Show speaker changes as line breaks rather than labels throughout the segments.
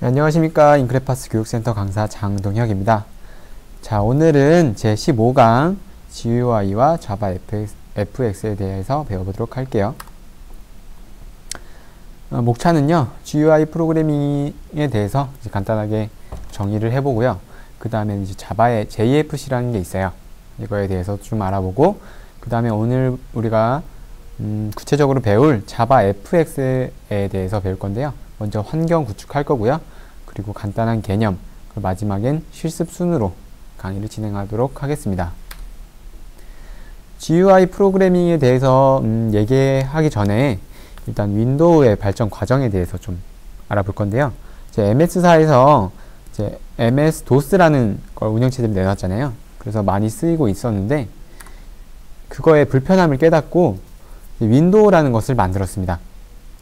네, 안녕하십니까. 인크레파스 교육센터 강사 장동혁입니다. 자, 오늘은 제 15강 GUI와 자바 FX에 대해서 배워보도록 할게요. 목차는요, GUI 프로그래밍에 대해서 이제 간단하게 정의를 해보고요. 그 다음에 이제 자바의 JFC라는 게 있어요. 이거에 대해서 좀 알아보고, 그 다음에 오늘 우리가 구체적으로 배울 자바 FX에 대해서 배울 건데요. 먼저 환경 구축할 거고요. 그리고 간단한 개념, 그리고 마지막엔 실습 순으로 강의를 진행하도록 하겠습니다. GUI 프로그래밍에 대해서 얘기하기 전에 일단 윈도우의 발전 과정에 대해서 좀 알아볼 건데요. 이제 MS사에서 이제 MS-DOS라는 걸 운영체제를 내놨잖아요. 그래서 많이 쓰이고 있었는데 그거의 불편함을 깨닫고 윈도우라는 것을 만들었습니다.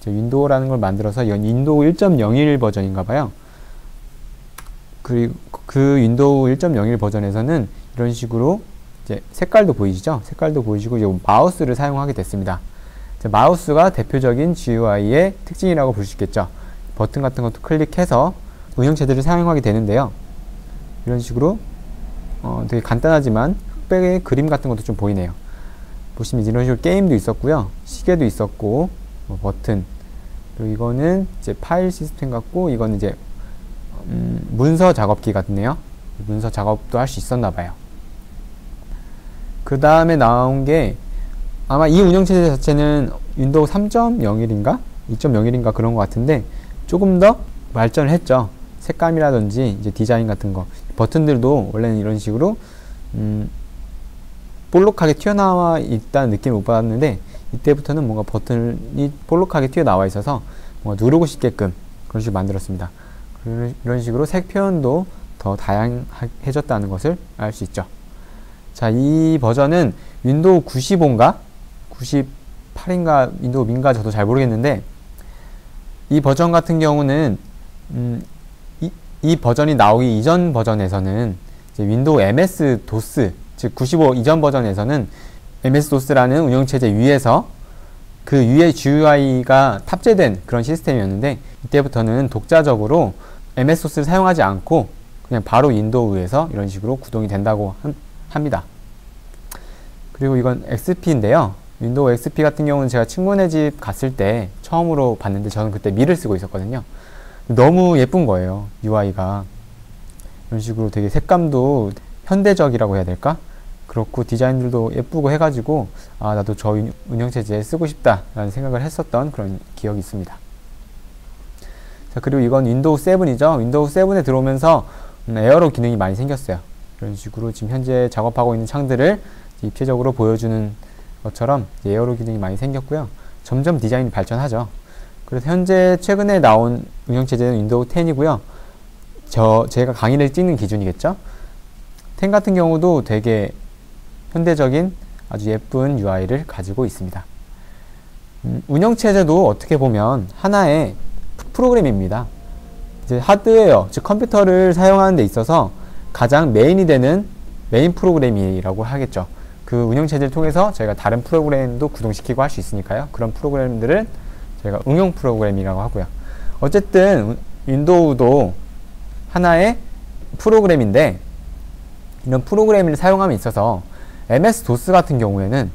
윈도우라는 걸 만들어서 이건 윈도우 1.01 버전인가 봐요. 그리고 그 윈도우 1.01 버전에서는 이런 식으로 이제 색깔도 보이시죠? 색깔도 보이시고 이제 마우스를 사용하게 됐습니다. 마우스가 대표적인 GUI의 특징이라고 볼 수 있겠죠. 버튼 같은 것도 클릭해서 운영체제를 사용하게 되는데요. 이런 식으로 되게 간단하지만 흑백의 그림 같은 것도 좀 보이네요. 보시면 이런 식으로 게임도 있었고요. 시계도 있었고 버튼, 그리고 이거는 이제 파일 시스템 같고, 이거는 이제 문서 작업기 같네요. 문서 작업도 할 수 있었나 봐요. 그 다음에 나온 게 아마 이 운영체제 자체는 윈도우 3.01인가 2.01인가 그런 것 같은데 조금 더 발전을 했죠. 색감이라든지 이제 디자인 같은 거, 버튼들도 원래는 이런 식으로 볼록하게 튀어나와 있다는 느낌을 못 받았는데 이때부터는 뭔가 버튼이 볼록하게 튀어나와 있어서 뭔가 누르고 싶게끔 그런 식으로 만들었습니다. 이런 식으로 색 표현도 더 다양해졌다는 것을 알 수 있죠. 자, 이 버전은 윈도우 95인가 98인가 윈도우 민가 저도 잘 모르겠는데 이 버전 같은 경우는 이 버전이 나오기 이전 버전에서는 이제 윈도우 MS-DOS, 즉 95 이전 버전에서는 MS-DOS라는 운영체제 위에서 그 위에 GUI가 탑재된 그런 시스템이었는데 이때부터는 독자적으로 MS-DOS를 사용하지 않고 그냥 바로 윈도우에서 이런 식으로 구동이 된다고 합니다. 그리고 이건 XP인데요. 윈도우 XP 같은 경우는 제가 친구네 집 갔을 때 처음으로 봤는데 저는 그때 미를 쓰고 있었거든요. 너무 예쁜 거예요. UI가. 이런 식으로 되게 색감도 현대적이라고 해야 될까? 그렇고 디자인들도 예쁘고 해가지고 아, 나도 저 운영체제 쓰고 싶다 라는 생각을 했었던 그런 기억이 있습니다. 자, 그리고 이건 윈도우 7이죠. 윈도우 7에 들어오면서 에어로 기능이 많이 생겼어요. 이런 식으로 지금 현재 작업하고 있는 창들을 입체적으로 보여주는 것처럼 에어로 기능이 많이 생겼고요. 점점 디자인이 발전하죠. 그래서 현재 최근에 나온 운영체제는 윈도우 10이고요. 제가 강의를 찍는 기준이겠죠. 10 같은 경우도 되게 현대적인 아주 예쁜 UI를 가지고 있습니다. 운영체제도 어떻게 보면 하나의 프로그램입니다. 이제 하드웨어, 즉 컴퓨터를 사용하는 데 있어서 가장 메인이 되는 메인 프로그램이라고 하겠죠. 그 운영체제를 통해서 저희가 다른 프로그램도 구동시키고 할 수 있으니까요. 그런 프로그램들을 저희가 응용 프로그램이라고 하고요. 어쨌든 윈도우도 하나의 프로그램인데 이런 프로그램을 사용함에 있어서 MS-DOS 같은 경우에는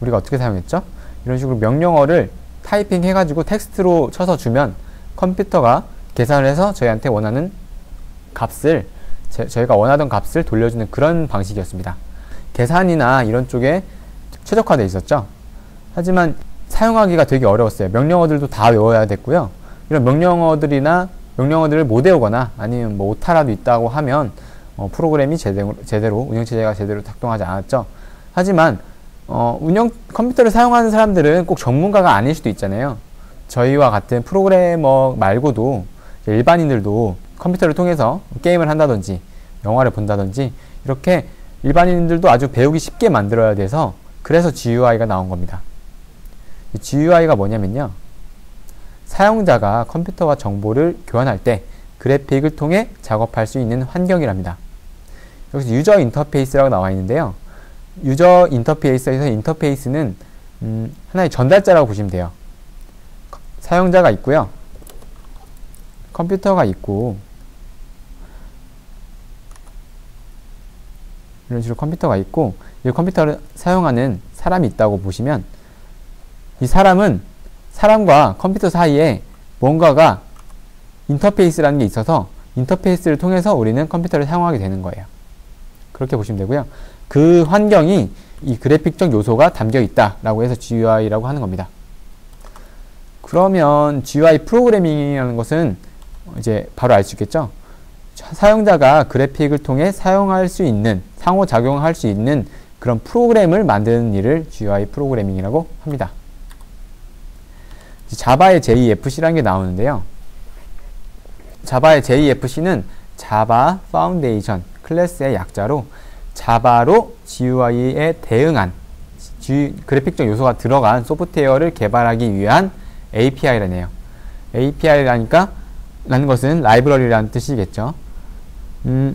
우리가 어떻게 사용했죠? 이런 식으로 명령어를 타이핑 해가지고 텍스트로 쳐서 주면 컴퓨터가 계산을 해서 저희한테 원하는 값을 저희가 원하던 값을 돌려주는 그런 방식이었습니다. 계산이나 이런 쪽에 최적화되어 있었죠. 하지만 사용하기가 되게 어려웠어요. 명령어들도 다 외워야 됐고요. 이런 명령어들을 못 외우거나 아니면 뭐 오타라도 있다고 하면 프로그램이 제대로 운영체제가 제대로 작동하지 않았죠. 하지만 컴퓨터를 사용하는 사람들은 꼭 전문가가 아닐 수도 있잖아요. 저희와 같은 프로그래머 말고도 일반인들도 컴퓨터를 통해서 게임을 한다든지 영화를 본다든지 이렇게 일반인들도 아주 배우기 쉽게 만들어야 돼서 그래서 GUI가 나온 겁니다. GUI가 뭐냐면요, 사용자가 컴퓨터와 정보를 교환할 때 그래픽을 통해 작업할 수 있는 환경이랍니다. 여기서 유저 인터페이스라고 나와 있는데요. 유저 인터페이스에서 인터페이스는 하나의 전달자라고 보시면 돼요. 사용자가 있고요. 컴퓨터가 있고 이런 식으로 컴퓨터가 있고 이 컴퓨터를 사용하는 사람이 있다고 보시면 이 사람은 사람과 컴퓨터 사이에 뭔가가 인터페이스라는 게 있어서 인터페이스를 통해서 우리는 컴퓨터를 사용하게 되는 거예요. 그렇게 보시면 되고요. 그 환경이 이 그래픽적 요소가 담겨 있다라고 해서 GUI라고 하는 겁니다. 그러면 GUI 프로그래밍이라는 것은 이제 바로 알 수 있겠죠? 사용자가 그래픽을 통해 사용할 수 있는, 상호작용할 수 있는 그런 프로그램을 만드는 일을 GUI 프로그래밍이라고 합니다. 자바의 JFC라는 게 나오는데요. 자바의 JFC는 자바 파운데이션 클래스의 약자로 자바로 GUI에 대응한 그래픽적 요소가 들어간 소프트웨어를 개발하기 위한 API라네요. API라니까 라는 것은 라이브러리라는 뜻이겠죠.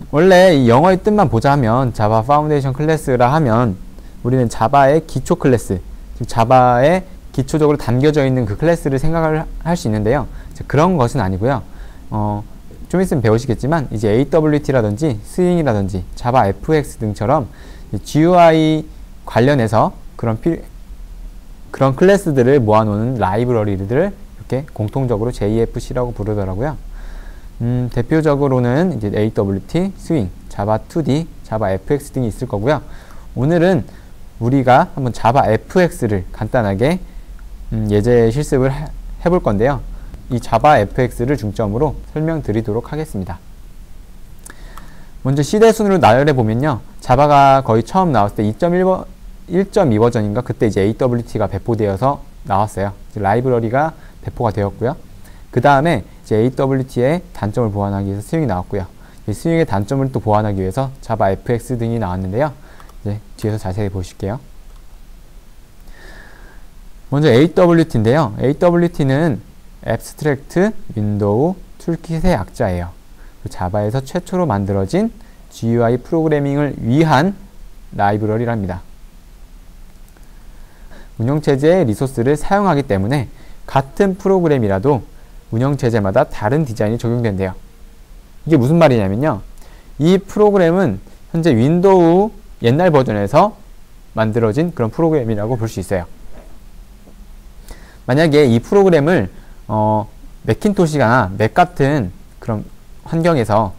원래 이 영어의 뜻만 보자 하면 자바 파운데이션 클래스라 하면 우리는 자바의 기초 클래스, 즉 자바의 기초적으로 담겨져 있는 그 클래스를 생각을 할 수 있는데요. 그런 것은 아니고요. 좀 있으면 배우시겠지만 이제 AWT라든지 스윙이라든지 자바 FX 등처럼 GUI 관련해서 그런 클래스들을 모아놓는 라이브러리들을 이렇게 공통적으로 JFC라고 부르더라고요. 대표적으로는 이제 AWT, 스윙, 자바 2D, 자바 FX 등이 있을 거고요. 오늘은 우리가 한번 자바 FX를 간단하게 예제 실습을 해볼 건데요. 이 자바 FX를 중점으로 설명드리도록 하겠습니다. 먼저 시대 순으로 나열해 보면요. 자바가 거의 처음 나왔을 때 1.2 버전인가 그때 이제 AWT가 배포되어서 나왔어요. 라이브러리가 배포가 되었고요. 그 다음에 이제 AWT의 단점을 보완하기 위해서 스윙이 나왔고요. 이 스윙의 단점을 또 보완하기 위해서 자바 FX 등이 나왔는데요. 이제 뒤에서 자세히 보실게요. 먼저 AWT인데요. AWT는 Abstract Window Toolkit의 약자예요. 자바에서 최초로 만들어진 GUI 프로그래밍을 위한 라이브러리랍니다. 운영체제의 리소스를 사용하기 때문에 같은 프로그램이라도 운영체제마다 다른 디자인이 적용된대요. 이게 무슨 말이냐면요. 이 프로그램은 현재 윈도우 옛날 버전에서 만들어진 그런 프로그램이라고 볼 수 있어요. 만약에 이 프로그램을 매킨토시나 맥 같은 그런 환경에서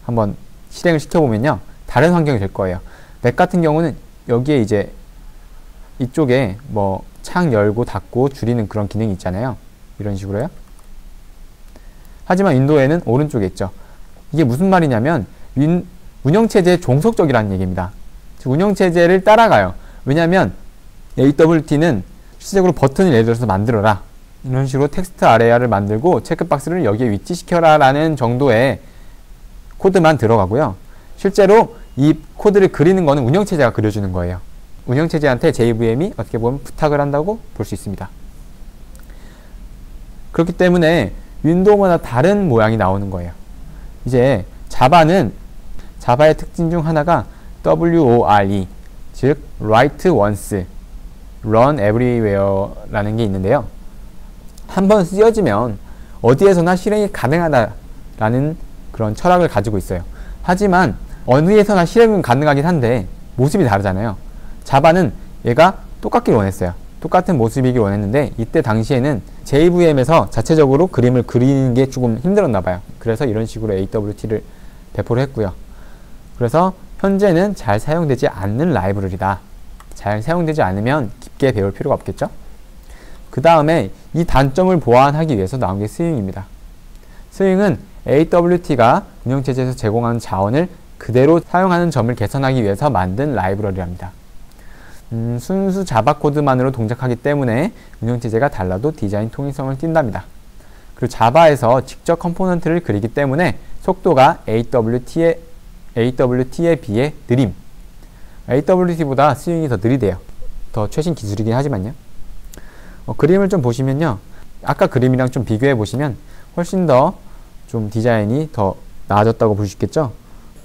한번 실행을 시켜보면요. 다른 환경이 될 거예요. 맥 같은 경우는 여기에 이제 이쪽에 뭐 창 열고 닫고 줄이는 그런 기능이 있잖아요. 이런 식으로요. 하지만 윈도우에는 오른쪽에 있죠. 이게 무슨 말이냐면 운영체제의 종속적이라는 얘기입니다. 즉 운영체제를 따라가요. 왜냐하면 AWT는 실질적으로 버튼을 예를 들어서 만들어라. 이런 식으로 텍스트 아레아를 만들고 체크박스를 여기에 위치시켜라 라는 정도의 코드만 들어가고요. 실제로 이 코드를 그리는 거는 운영체제가 그려주는 거예요. 운영체제한테 JVM이 어떻게 보면 부탁을 한다고 볼 수 있습니다. 그렇기 때문에 윈도우마다 다른 모양이 나오는 거예요. 이제 자바는 자바의 특징 중 하나가 WORE, 즉 Write Once, Run Everywhere 라는 게 있는데요. 한번 쓰여지면 어디에서나 실행이 가능하다라는 그런 철학을 가지고 있어요. 하지만 어디에서나 실행은 가능하긴 한데 모습이 다르잖아요. 자바는 얘가 똑같길 원했어요. 똑같은 모습이길 원했는데 이때 당시에는 JVM에서 자체적으로 그림을 그리는 게 조금 힘들었나 봐요. 그래서 이런 식으로 AWT를 배포를 했고요. 그래서 현재는 잘 사용되지 않는 라이브러리다. 잘 사용되지 않으면 깊게 배울 필요가 없겠죠? 그 다음에 이 단점을 보완하기 위해서 나온 게 스윙입니다. 스윙은 AWT가 운영체제에서 제공하는 자원을 그대로 사용하는 점을 개선하기 위해서 만든 라이브러리랍니다. 순수 자바 코드만으로 동작하기 때문에 운영체제가 달라도 디자인 통일성을 띈답니다. 그리고 자바에서 직접 컴포넌트를 그리기 때문에 속도가 AWT에 비해 느림. AWT보다 스윙이 더 느리대요. 더 최신 기술이긴 하지만요. 그림을 좀 보시면요. 아까 그림이랑 좀 비교해 보시면 훨씬 더 좀 디자인이 더 나아졌다고 볼 수 있겠죠.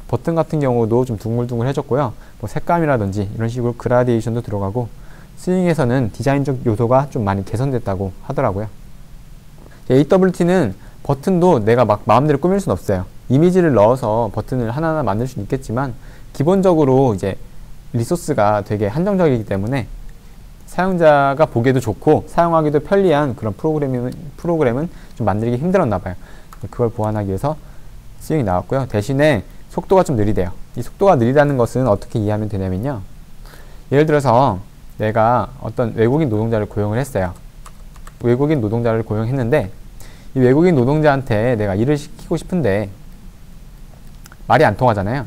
버튼 같은 경우도 좀 둥글둥글 해졌고요. 뭐 색감이라든지 이런 식으로 그라데이션도 들어가고 스윙에서는 디자인적 요소가 좀 많이 개선됐다고 하더라고요. AWT는 버튼도 내가 막 마음대로 꾸밀 수는 없어요. 이미지를 넣어서 버튼을 하나하나 만들 수는 있겠지만 기본적으로 이제 리소스가 되게 한정적이기 때문에 사용자가 보기에도 좋고 사용하기도 편리한 그런 프로그램은 좀 만들기 힘들었나 봐요. 그걸 보완하기 위해서 스윙이 나왔고요. 대신에 속도가 좀 느리대요. 이 속도가 느리다는 것은 어떻게 이해하면 되냐면요. 예를 들어서 내가 어떤 외국인 노동자를 고용을 했어요. 외국인 노동자를 고용했는데 이 외국인 노동자한테 내가 일을 시키고 싶은데 말이 안 통하잖아요.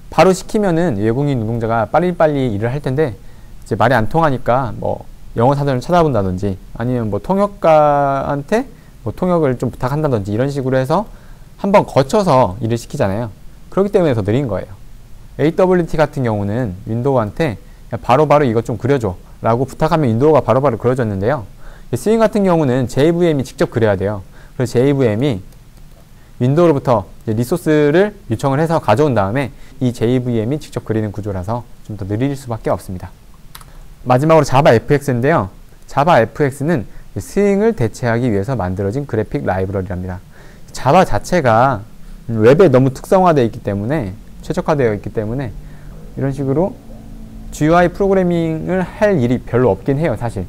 바로 시키면은 외국인 노동자가 빨리빨리 일을 할 텐데 이제 말이 안 통하니까 뭐 영어 사전을 찾아본다든지 아니면 뭐 통역가한테 뭐 통역을 좀 부탁한다든지 이런 식으로 해서 한번 거쳐서 일을 시키잖아요. 그렇기 때문에 더 느린 거예요. AWT 같은 경우는 윈도우한테 바로바로 이것 좀 그려줘 라고 부탁하면 윈도우가 바로바로 그려졌는데요. 스윙 같은 경우는 JVM이 직접 그려야 돼요. 그래서 JVM이 윈도우로부터 리소스를 요청을 해서 가져온 다음에 이 JVM이 직접 그리는 구조라서 좀 더 느릴 수밖에 없습니다. 마지막으로 자바FX인데요. 자바FX는 스윙을 대체하기 위해서 만들어진 그래픽 라이브러리랍니다. 자바 자체가 웹에 너무 특성화되어 있기 때문에 최적화되어 있기 때문에 이런 식으로 GUI 프로그래밍을 할 일이 별로 없긴 해요, 사실.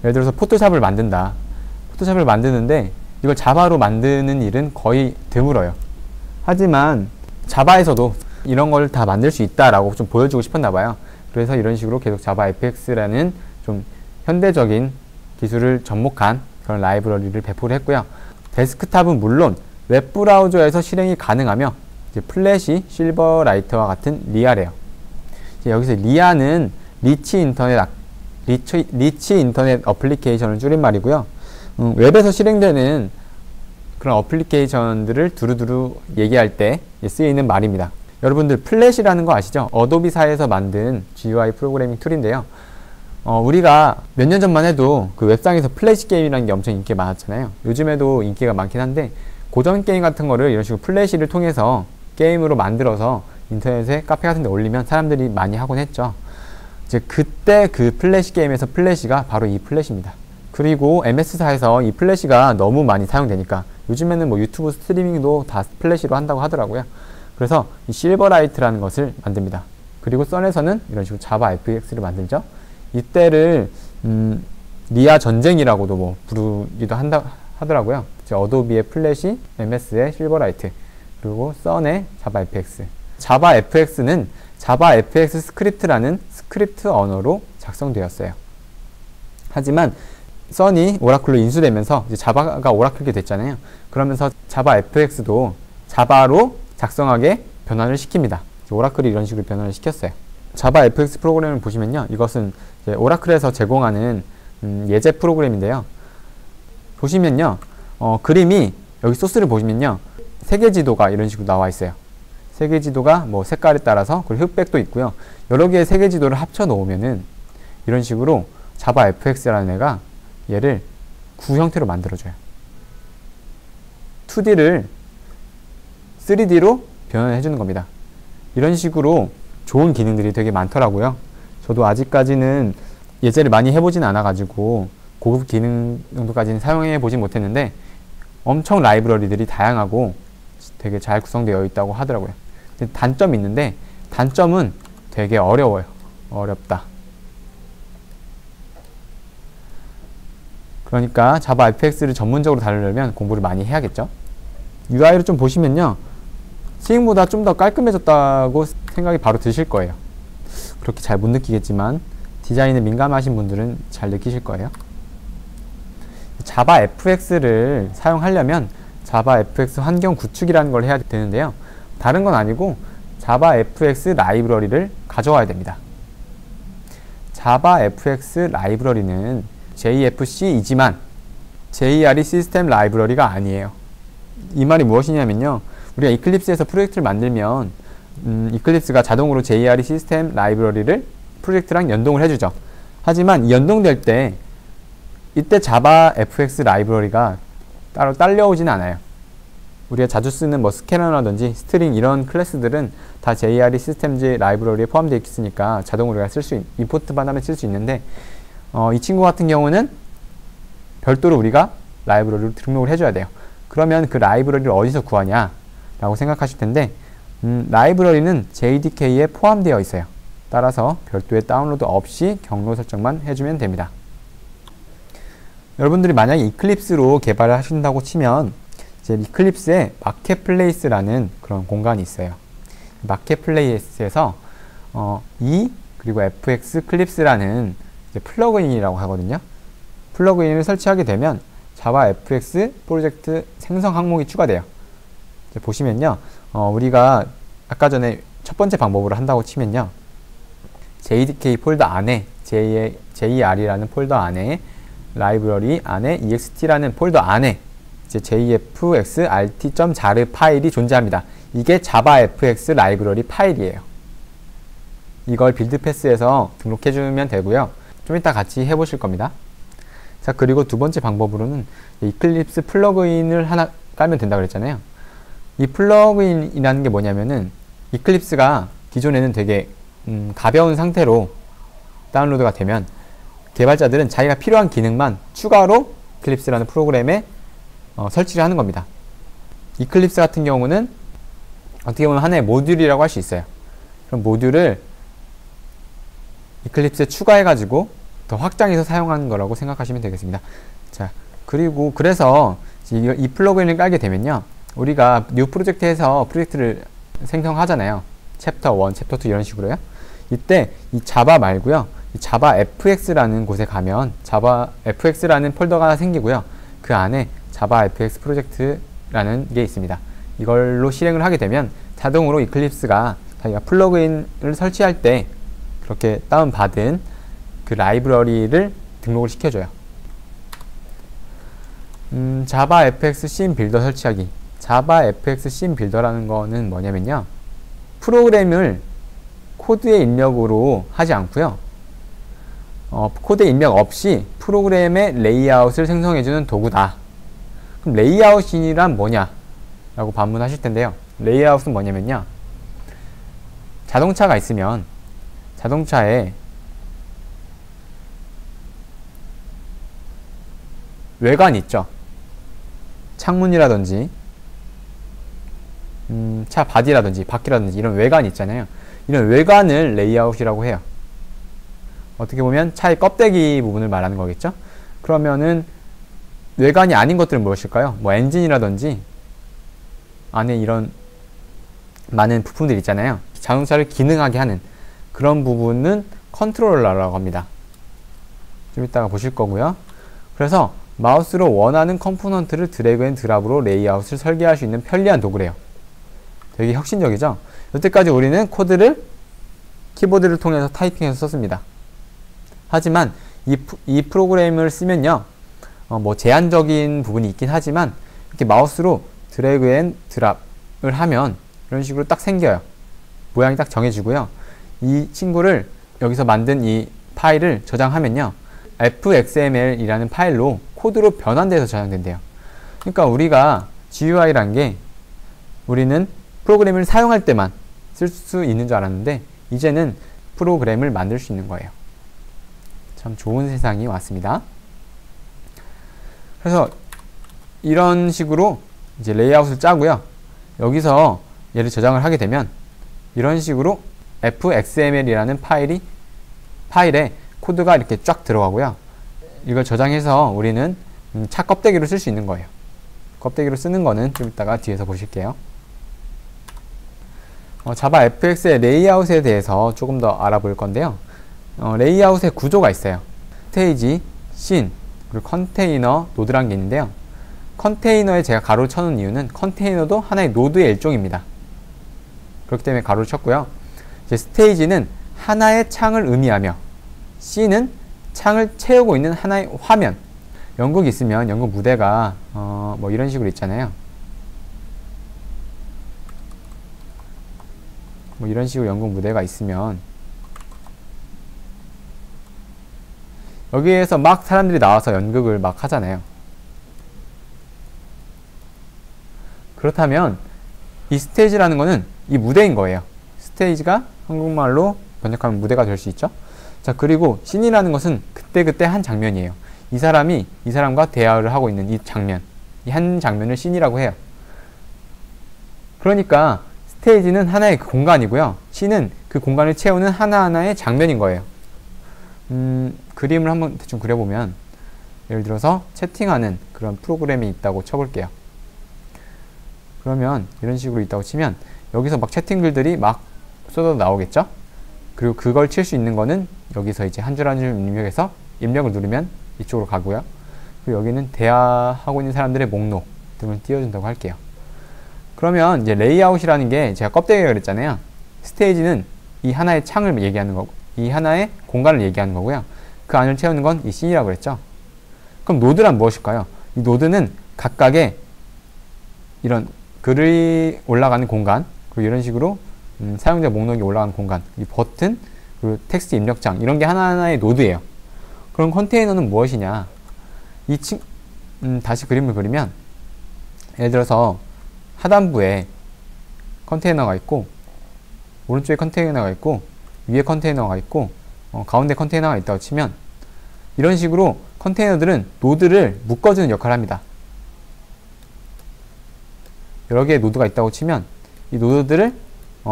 예를 들어서 포토샵을 만든다. 포토샵을 만드는데 이걸 자바로 만드는 일은 거의 드물어요. 하지만 자바에서도 이런 걸 다 만들 수 있다라고 좀 보여주고 싶었나 봐요. 그래서 이런 식으로 계속 자바FX라는 좀 현대적인 기술을 접목한 그런 라이브러리를 배포를 했고요. 데스크탑은 물론 웹브라우저에서 실행이 가능하며 이제 플래시, 실버라이트와 같은 리아래요. 여기서 리아는 리치 인터넷 어플리케이션을 줄인 말이고요. 웹에서 실행되는 그런 어플리케이션들을 두루두루 얘기할 때 쓰이는 말입니다. 여러분들 플래시라는 거 아시죠? 어도비사에서 만든 GUI 프로그래밍 툴인데요. 우리가 몇 년 전만 해도 그 웹상에서 플래시 게임이라는 게 엄청 인기가 많았잖아요. 요즘에도 인기가 많긴 한데 고전 게임 같은 거를 이런 식으로 플래시를 통해서 게임으로 만들어서 인터넷에 카페 같은 데 올리면 사람들이 많이 하곤 했죠. 이제 그때 그 플래시 게임에서 플래시가 바로 이 플래시입니다. 그리고 MS사에서 이 플래시가 너무 많이 사용되니까 요즘에는 뭐 유튜브 스트리밍도 다 플래시로 한다고 하더라고요. 그래서 이 실버라이트라는 것을 만듭니다. 그리고 썬에서는 이런 식으로 자바FX를 만들죠. 이때를 리아 전쟁이라고도 뭐 부르기도 하더라고요. 어도비의 플래시, MS의 실버라이트, 그리고 썬의 자바FX. 자바FX는 자바FX 스크립트라는 스크립트 언어로 작성되었어요. 하지만 썬이 오라클로 인수되면서 이제 자바가 오라클게 됐잖아요. 그러면서 자바FX도 자바로 작성하게 변환을 시킵니다. 오라클이 이런 식으로 변환을 시켰어요. 자바FX 프로그램을 보시면요. 이것은 이제 오라클에서 제공하는 예제 프로그램인데요. 보시면요. 그림이 여기 소스를 보시면요. 세계지도가 이런 식으로 나와 있어요. 세계지도가 뭐 색깔에 따라서 그리고 흑백도 있고요. 여러 개의 세계지도를 합쳐 놓으면은 이런 식으로 자바FX라는 애가 얘를 구 형태로 만들어줘요. 2D를 3D로 변환해 주는 겁니다. 이런 식으로 좋은 기능들이 되게 많더라고요. 저도 아직까지는 예제를 많이 해보진 않아가지고 고급 기능 정도까지는 사용해 보진 못했는데 엄청 라이브러리들이 다양하고 되게 잘 구성되어 있다고 하더라고요. 단점이 있는데 단점은 되게 어려워요. 어렵다. 그러니까 자바FX를 전문적으로 다루려면 공부를 많이 해야겠죠. UI를 좀 보시면요. 스윙보다 좀 더 깔끔해졌다고 생각이 바로 드실 거예요. 그렇게 잘 못 느끼겠지만 디자인에 민감하신 분들은 잘 느끼실 거예요. 자바FX를 사용하려면 자바FX 환경 구축이라는 걸 해야 되는데요. 다른 건 아니고 자바FX 라이브러리를 가져와야 됩니다. 자바FX 라이브러리는 JFC이지만 JRE 시스템 라이브러리가 아니에요. 이 말이 무엇이냐면요. 우리가 이클립스에서 프로젝트를 만들면 이클립스가 자동으로 JRE 시스템 라이브러리를 프로젝트랑 연동을 해주죠. 하지만 이 연동될 때 이때 자바FX 라이브러리가 따로 딸려오지는 않아요. 우리가 자주 쓰는 뭐 스캐너라든지 스트링 이런 클래스들은 다 JRE 시스템즈 라이브러리에 포함되어 있으니까 자동으로 우리가 임포트 받으면 쓸 수 있는데 이 친구 같은 경우는 별도로 우리가 라이브러리로 등록을 해줘야 돼요. 그러면 그 라이브러리를 어디서 구하냐 라고 생각하실 텐데, 라이브러리는 JDK에 포함되어 있어요. 따라서 별도의 다운로드 없이 경로 설정만 해주면 됩니다. 여러분들이 만약에 이클립스로 개발을 하신다고 치면, 이제 이클립스에 마켓플레이스라는 그런 공간이 있어요. 마켓플레이스에서 그리고 fx 클립스라는 플러그인이라고 하거든요. 플러그인을 설치하게 되면 자바 fx 프로젝트 생성 항목이 추가돼요. 보시면요, 우리가 아까 전에 첫 번째 방법으로 한다고 치면요, JDK 폴더 안에 JR이라는 폴더 안에 라이브러리 안에 EXT라는 폴더 안에 이제 jfxrt.jar 파일이 존재합니다. 이게 자바 fx 라이브러리 파일이에요. 이걸 빌드패스에서 등록해주면 되고요. 좀 이따 같이 해보실 겁니다. 자, 그리고 두 번째 방법으로는 이클립스 플러그인을 하나 깔면 된다고 그랬잖아요. 이 플러그인이라는 게 뭐냐면은, 이클립스가 기존에는 되게 가벼운 상태로 다운로드가 되면 개발자들은 자기가 필요한 기능만 추가로 이클립스라는 프로그램에 설치를 하는 겁니다. 이클립스 같은 경우는 어떻게 보면 하나의 모듈이라고 할 수 있어요. 그럼 모듈을 이클립스에 추가해가지고 더 확장해서 사용하는 거라고 생각하시면 되겠습니다. 자, 그리고 그래서 이 플러그인을 깔게 되면요, 우리가 뉴 프로젝트에서 프로젝트를 생성하잖아요. 챕터 1, 챕터 2 이런 식으로요. 이때 이 자바 말고요, 이 자바 fx라는 곳에 가면 자바 fx라는 폴더가 하나 생기고요. 그 안에 자바 fx 프로젝트라는 게 있습니다. 이걸로 실행을 하게 되면 자동으로 이클립스가 자기가 플러그인을 설치할 때 그렇게 다운받은 그 라이브러리를 등록을 시켜줘요. 자바 fx 씬 빌더 설치하기. 자바 fx 씬 빌더라는 거는 뭐냐면요, 프로그램을 코드의 입력으로 하지 않고요, 코드의 입력 없이 프로그램의 레이아웃을 생성해주는 도구다. 그럼 레이아웃이란 뭐냐 라고 반문하실 텐데요, 레이아웃은 뭐냐면요, 자동차가 있으면 자동차에 외관이 있죠. 창문이라든지 차 바디라든지 바퀴라든지 이런 외관이 있잖아요. 이런 외관을 레이아웃이라고 해요. 어떻게 보면 차의 껍데기 부분을 말하는 거겠죠. 그러면은 외관이 아닌 것들은 무엇일까요? 뭐 엔진이라든지 안에 이런 많은 부품들 있잖아요. 자동차를 기능하게 하는 그런 부분은 컨트롤러라고 합니다. 좀 이따가 보실 거고요. 그래서 마우스로 원하는 컴포넌트를 드래그 앤 드랍으로 레이아웃을 설계할 수 있는 편리한 도구래요. 되게 혁신적이죠? 여태까지 우리는 코드를 키보드를 통해서 타이핑해서 썼습니다. 하지만 이 프로그램을 쓰면요, 뭐 제한적인 부분이 있긴 하지만 이렇게 마우스로 드래그 앤 드랍을 하면 이런 식으로 딱 생겨요. 모양이 딱 정해지고요. 이 친구를 여기서 만든 이 파일을 저장하면요, fxml이라는 파일로 코드로 변환돼서 저장된대요. 그러니까 우리가 GUI란 게 우리는 프로그램을 사용할 때만 쓸 수 있는 줄 알았는데 이제는 프로그램을 만들 수 있는 거예요. 참 좋은 세상이 왔습니다. 그래서 이런 식으로 이제 레이아웃을 짜고요. 여기서 얘를 저장을 하게 되면 이런 식으로 fxml이라는 파일에 코드가 이렇게 쫙 들어가고요. 이걸 저장해서 우리는 차 껍데기로 쓸 수 있는 거예요. 껍데기로 쓰는 거는 좀 이따가 뒤에서 보실게요. 자바 fx의 레이아웃에 대해서 조금 더 알아볼 건데요. 레이아웃의 구조가 있어요. 스테이지, 씬, 그리고 컨테이너, 노드란 게 있는데요. 컨테이너에 제가 가로를 쳐놓은 이유는 컨테이너도 하나의 노드의 일종입니다. 그렇기 때문에 가로를 쳤고요. 이제 스테이지는 하나의 창을 의미하며, 씬은 창을 채우고 있는 하나의 화면. 연극이 있으면 연극 무대가 뭐 이런 식으로 있잖아요. 뭐 이런 식으로 연극 무대가 있으면 여기에서 막 사람들이 나와서 연극을 막 하잖아요. 그렇다면 이 스테이지라는 거는 이 무대인 거예요. 스테이지가 한국말로 번역하면 무대가 될 수 있죠. 자, 그리고 씬이라는 것은 그때그때 한 장면이에요. 이 사람이 이 사람과 대화를 하고 있는 이 장면, 이 한 장면을 씬이라고 해요. 그러니까 스테이지는 하나의 그 공간이고요. 씬은 그 공간을 채우는 하나하나의 장면인 거예요. 그림을 한번 대충 그려보면, 예를 들어서 채팅하는 그런 프로그램이 있다고 쳐볼게요. 그러면 이런 식으로 있다고 치면 여기서 막 채팅 글들이 막 쏟아 나오겠죠? 그리고 그걸 칠 수 있는 거는 여기서 이제 한 줄 한 줄 입력해서 입력을 누르면 이쪽으로 가고요. 그리고 여기는 대화하고 있는 사람들의 목록 등을 띄워준다고 할게요. 그러면 이제 레이아웃이라는 게 제가 껍데기가 그랬잖아요. 스테이지는 이 하나의 창을 얘기하는 거고, 이 하나의 공간을 얘기하는 거고요. 그 안을 채우는 건 이 씬이라고 그랬죠. 그럼 노드란 무엇일까요? 이 노드는 각각의 이런 글이 올라가는 공간, 그리고 이런 식으로 사용자 목록이 올라가는 공간, 이 버튼, 그리고 텍스트 입력창, 이런 게 하나하나의 노드예요. 그럼 컨테이너는 무엇이냐? 다시 그림을 그리면, 예를 들어서 하단부에 컨테이너가 있고, 오른쪽에 컨테이너가 있고, 위에 컨테이너가 있고, 가운데 컨테이너가 있다고 치면, 이런 식으로 컨테이너들은 노드를 묶어주는 역할을 합니다. 여러 개의 노드가 있다고 치면 이 노드들을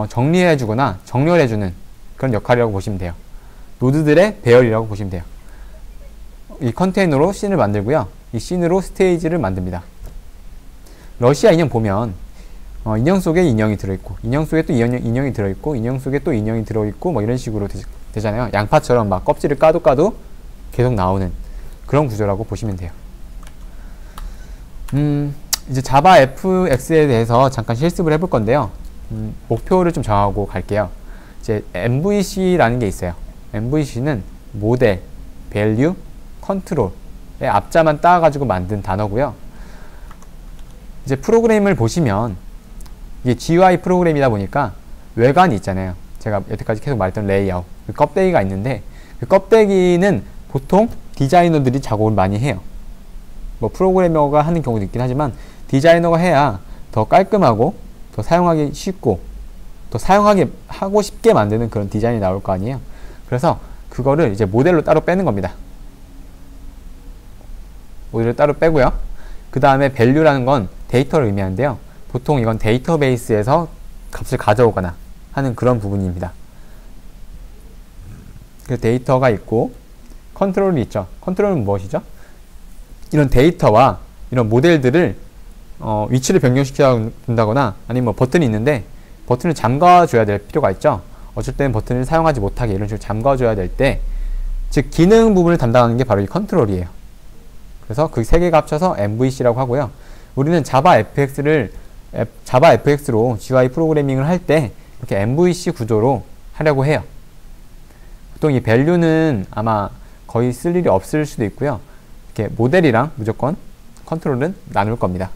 정리해주거나 정렬해주는 그런 역할이라고 보시면 돼요. 노드들의 배열이라고 보시면 돼요. 이 컨테이너로 씬을 만들고요. 이 씬으로 스테이지를 만듭니다. 러시아 인형 보면 인형 속에 인형이 들어있고, 인형 속에 또 인형이 들어있고, 인형 속에 또 인형이 들어있고, 뭐 이런 식으로 되잖아요. 양파처럼 막 껍질을 까도 계속 나오는 그런 구조라고 보시면 돼요. 이제 자바 fx에 대해서 잠깐 실습을 해볼 건데요. 목표를 좀 정하고 갈게요. 이제 MVC라는 게 있어요. MVC는 모델, 밸류, 컨트롤의 앞자만 따가지고 만든 단어고요. 이제 프로그램을 보시면 이게 GUI 프로그램이다 보니까 외관이 있잖아요. 제가 여태까지 계속 말했던 레이아웃, 그 껍데기가 있는데, 그 껍데기는 보통 디자이너들이 작업을 많이 해요. 뭐 프로그래머가 하는 경우도 있긴 하지만 디자이너가 해야 더 깔끔하고 더 사용하기 쉽고 더 사용하게 하고 싶게 만드는 그런 디자인이 나올 거 아니에요. 그래서 그거를 이제 모델로 따로 빼는 겁니다. 모델을 따로 빼고요. 그 다음에 value라는 건 데이터를 의미하는데요. 보통 이건 데이터베이스에서 값을 가져오거나 하는 그런 부분입니다. 그 데이터가 있고 컨트롤이 있죠. 컨트롤은 무엇이죠? 이런 데이터와 이런 모델들을 위치를 변경시켜 준다거나, 아니면 뭐 버튼이 있는데 버튼을 잠가줘야 될 필요가 있죠. 어쩔 때는 버튼을 사용하지 못하게 이런 식으로 잠가줘야 될 때, 즉 기능 부분을 담당하는 게 바로 이 컨트롤이에요. 그래서 그 세 개가 합쳐서 MVC라고 하고요. 우리는 자바 FX로 GUI 프로그래밍을 할 때 이렇게 MVC 구조로 하려고 해요. 보통 이 value는 아마 거의 쓸 일이 없을 수도 있고요. 이렇게 모델이랑 무조건 컨트롤은 나눌 겁니다.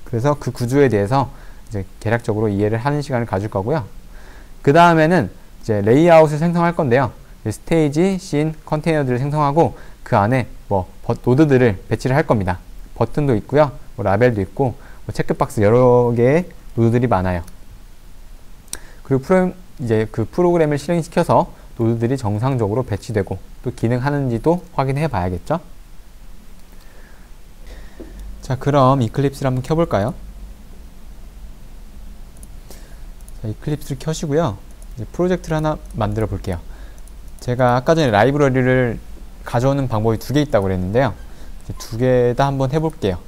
그래서 그 구조에 대해서 이제 개략적으로 이해를 하는 시간을 가질 거고요. 그 다음에는 이제 레이아웃을 생성할 건데요. 스테이지, 씬, 컨테이너들을 생성하고 그 안에 뭐 노드들을 배치를 할 겁니다. 버튼도 있고요, 뭐 라벨도 있고, 뭐 체크박스 여러 개의 노드들이 많아요. 그리고 이제 그 프로그램을 실행시켜서 노드들이 정상적으로 배치되고 또 기능하는지도 확인해 봐야겠죠. 자, 그럼 이클립스를 한번 켜볼까요? 자, 이클립스를 켜시고요. 이제 프로젝트를 하나 만들어 볼게요. 제가 아까 전에 라이브러리를 가져오는 방법이 두 개 있다고 그랬는데요. 두 개 다 한번 해볼게요.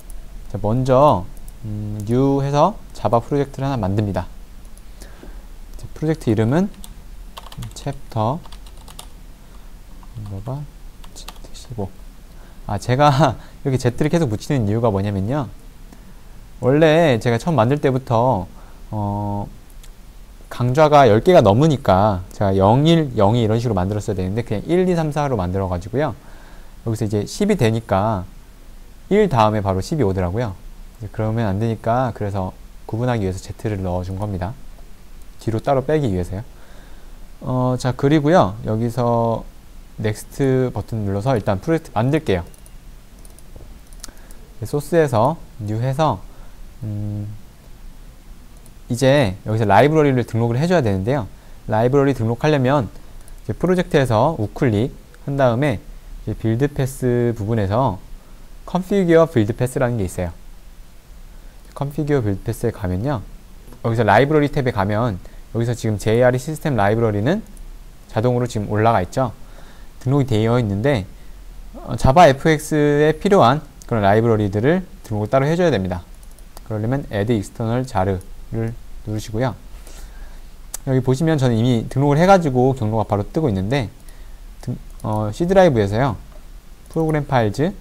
자, 먼저 new 해서 자바 프로젝트를 하나 만듭니다. 프로젝트 이름은 챕터 15. 제가 이렇게 Z를 계속 붙이는 이유가 뭐냐면요. 원래 제가 처음 만들 때부터 강좌가 10개가 넘으니까 제가 0, 1, 0이 이런 식으로 만들었어야 되는데 그냥 1, 2, 3, 4로 만들어 가지고요. 여기서 이제 10이 되니까 1 다음에 바로 10이 오더라고요. 그러면 안 되니까 그래서 구분하기 위해서 Z를 넣어준 겁니다. 뒤로 따로 빼기 위해서요. 자, 그리고요. 여기서 넥스트 버튼 눌러서 일단 프로젝트 만들게요. 소스에서 new 해서 이제 여기서 라이브러리를 등록을 해줘야 되는데요. 라이브러리 등록하려면 이제 프로젝트에서 우클릭 한 다음에 빌드 패스 부분에서 configure 빌드 패스라는 게 있어요. configure 빌드 패스에 가면요, 여기서 라이브러리 탭에 가면 여기서 지금 JRE 시스템 라이브러리는 자동으로 지금 올라가 있죠. 등록이 되어 있는데 자바 fx에 필요한 그런 라이브러리들을 등록을 따로 해줘야 됩니다. 그러려면 add external jar를 누르시고요. 여기 보시면 저는 이미 등록을 해가지고 경로가 바로 뜨고 있는데 C 드라이브에서요, 프로그램 파일즈,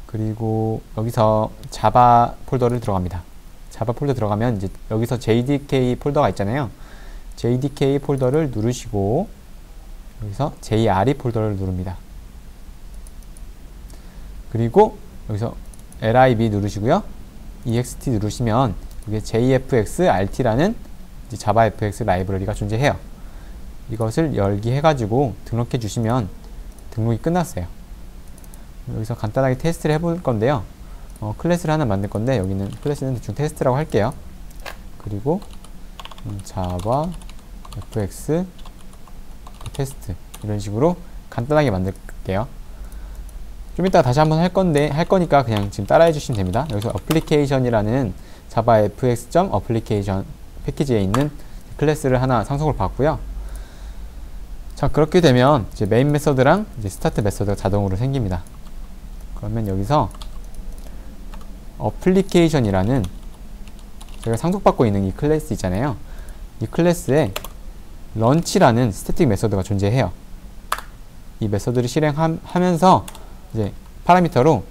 그리고 여기서 자바 폴더를 들어갑니다. 자바 폴더 들어가면 이제 여기서 JDK 폴더가 있잖아요. JDK 폴더를 누르시고 여기서 JRE 폴더를 누릅니다. 그리고 여기서 LIB 누르시고요, EXT 누르시면 이게 JFX-RT라는 자바 FX 라이브러리가 존재해요. 이것을 열기 해가지고 등록해 주시면 등록이 끝났어요. 여기서 간단하게 테스트를 해볼 건데요. 클래스를 하나 만들 건데 여기는 클래스는 대충 테스트라고 할게요. 그리고 자바 fx 테스트 이런 식으로 간단하게 만들게요. 좀 이따 다시 한번 할 거니까 그냥 지금 따라해 주시면 됩니다. 여기서 application이라는 자바 fx.application 패키지에 있는 클래스를 하나 상속을 받고요. 자, 그렇게 되면 이제 메인 메서드랑 이제 스타트 메서드가 자동으로 생깁니다. 그러면 여기서 application이라는 제가 상속받고 있는 이 클래스 있잖아요. 이 클래스에 launch라는 스태틱 메서드가 존재해요. 이 메서드를 실행하면서 이제 파라미터로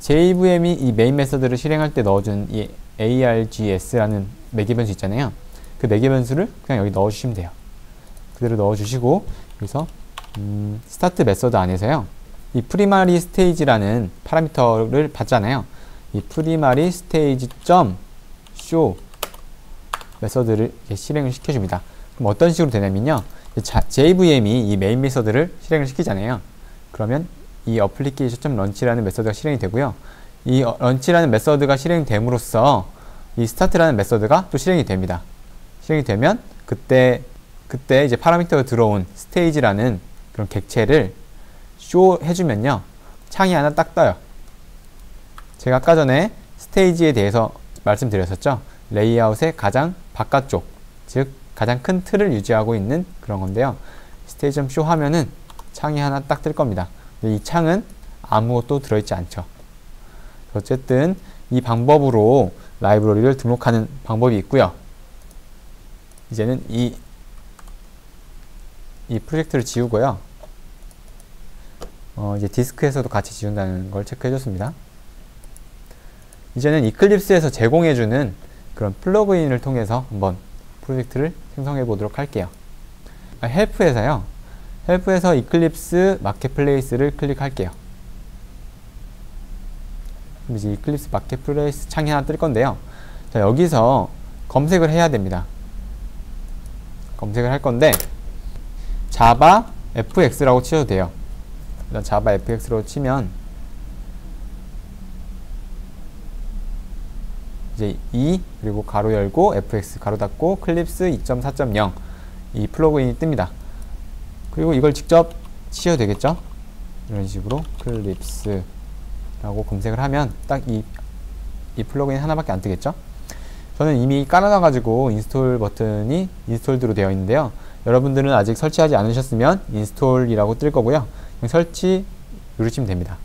JVM이 이 메인 메서드를 실행할 때 넣어준 이 args라는 매개 변수 있잖아요. 그 매개 변수를 그냥 여기 넣어주시면 돼요. 그대로 넣어주시고 여기서 스타트 메서드 안에서요, 이 프리마리 스테이지라는 파라미터를 받잖아요. 이 프리마리 스테이지 점 쇼 메서드를 실행을 시켜줍니다. 그럼 어떤 식으로 되냐면요, JVM이 이 메인 메서드를 실행을 시키잖아요. 그러면 이 application.launch라는 메서드가 실행이 되고요. 이 launch라는 메서드가 실행됨으로써 이 start라는 메서드가 또 실행이 됩니다. 실행이 되면 그때 이제 파라미터가 들어온 stage라는 그런 객체를 show 해주면요, 창이 하나 딱 떠요. 제가 아까 전에 스테이지에 대해서 말씀드렸었죠. 레이아웃의 가장 바깥쪽, 즉 가장 큰 틀을 유지하고 있는 그런 건데요. 스테이지.show 하면은 창이 하나 딱 뜰 겁니다. 이 창은 아무것도 들어있지 않죠. 어쨌든 이 방법으로 라이브러리를 등록하는 방법이 있고요. 이제는 이 프로젝트를 지우고요. 이제 디스크에서도 같이 지운다는 걸 체크해줬습니다. 이제는 이클립스에서 제공해주는 그런 플러그인을 통해서 한번 프로젝트를 생성해 보도록 할게요. 헬프에서요, 헬프에서 이클립스 마켓플레이스를 클릭할게요. 그럼 이제 이클립스 마켓플레이스 창이 하나 뜰 건데요. 자, 여기서 검색을 해야 됩니다. 검색을 할 건데 자바 fx라고 치셔도 돼요. 일단 자바 fx라고 치면 이제 그리고 가로 열고 fx 가로 닫고 클립스 2.4.0 이 플러그인이 뜹니다. 그리고 이걸 직접 치셔도 되겠죠. 이런 식으로 클립스라고 검색을 하면 딱 이 플러그인 하나밖에 안 뜨겠죠. 저는 이미 깔아놔 가지고 인스톨 버튼이 인스톨드로 되어 있는데요. 여러분들은 아직 설치하지 않으셨으면 인스톨이라고 뜰 거고요. 그냥 설치 누르시면 됩니다.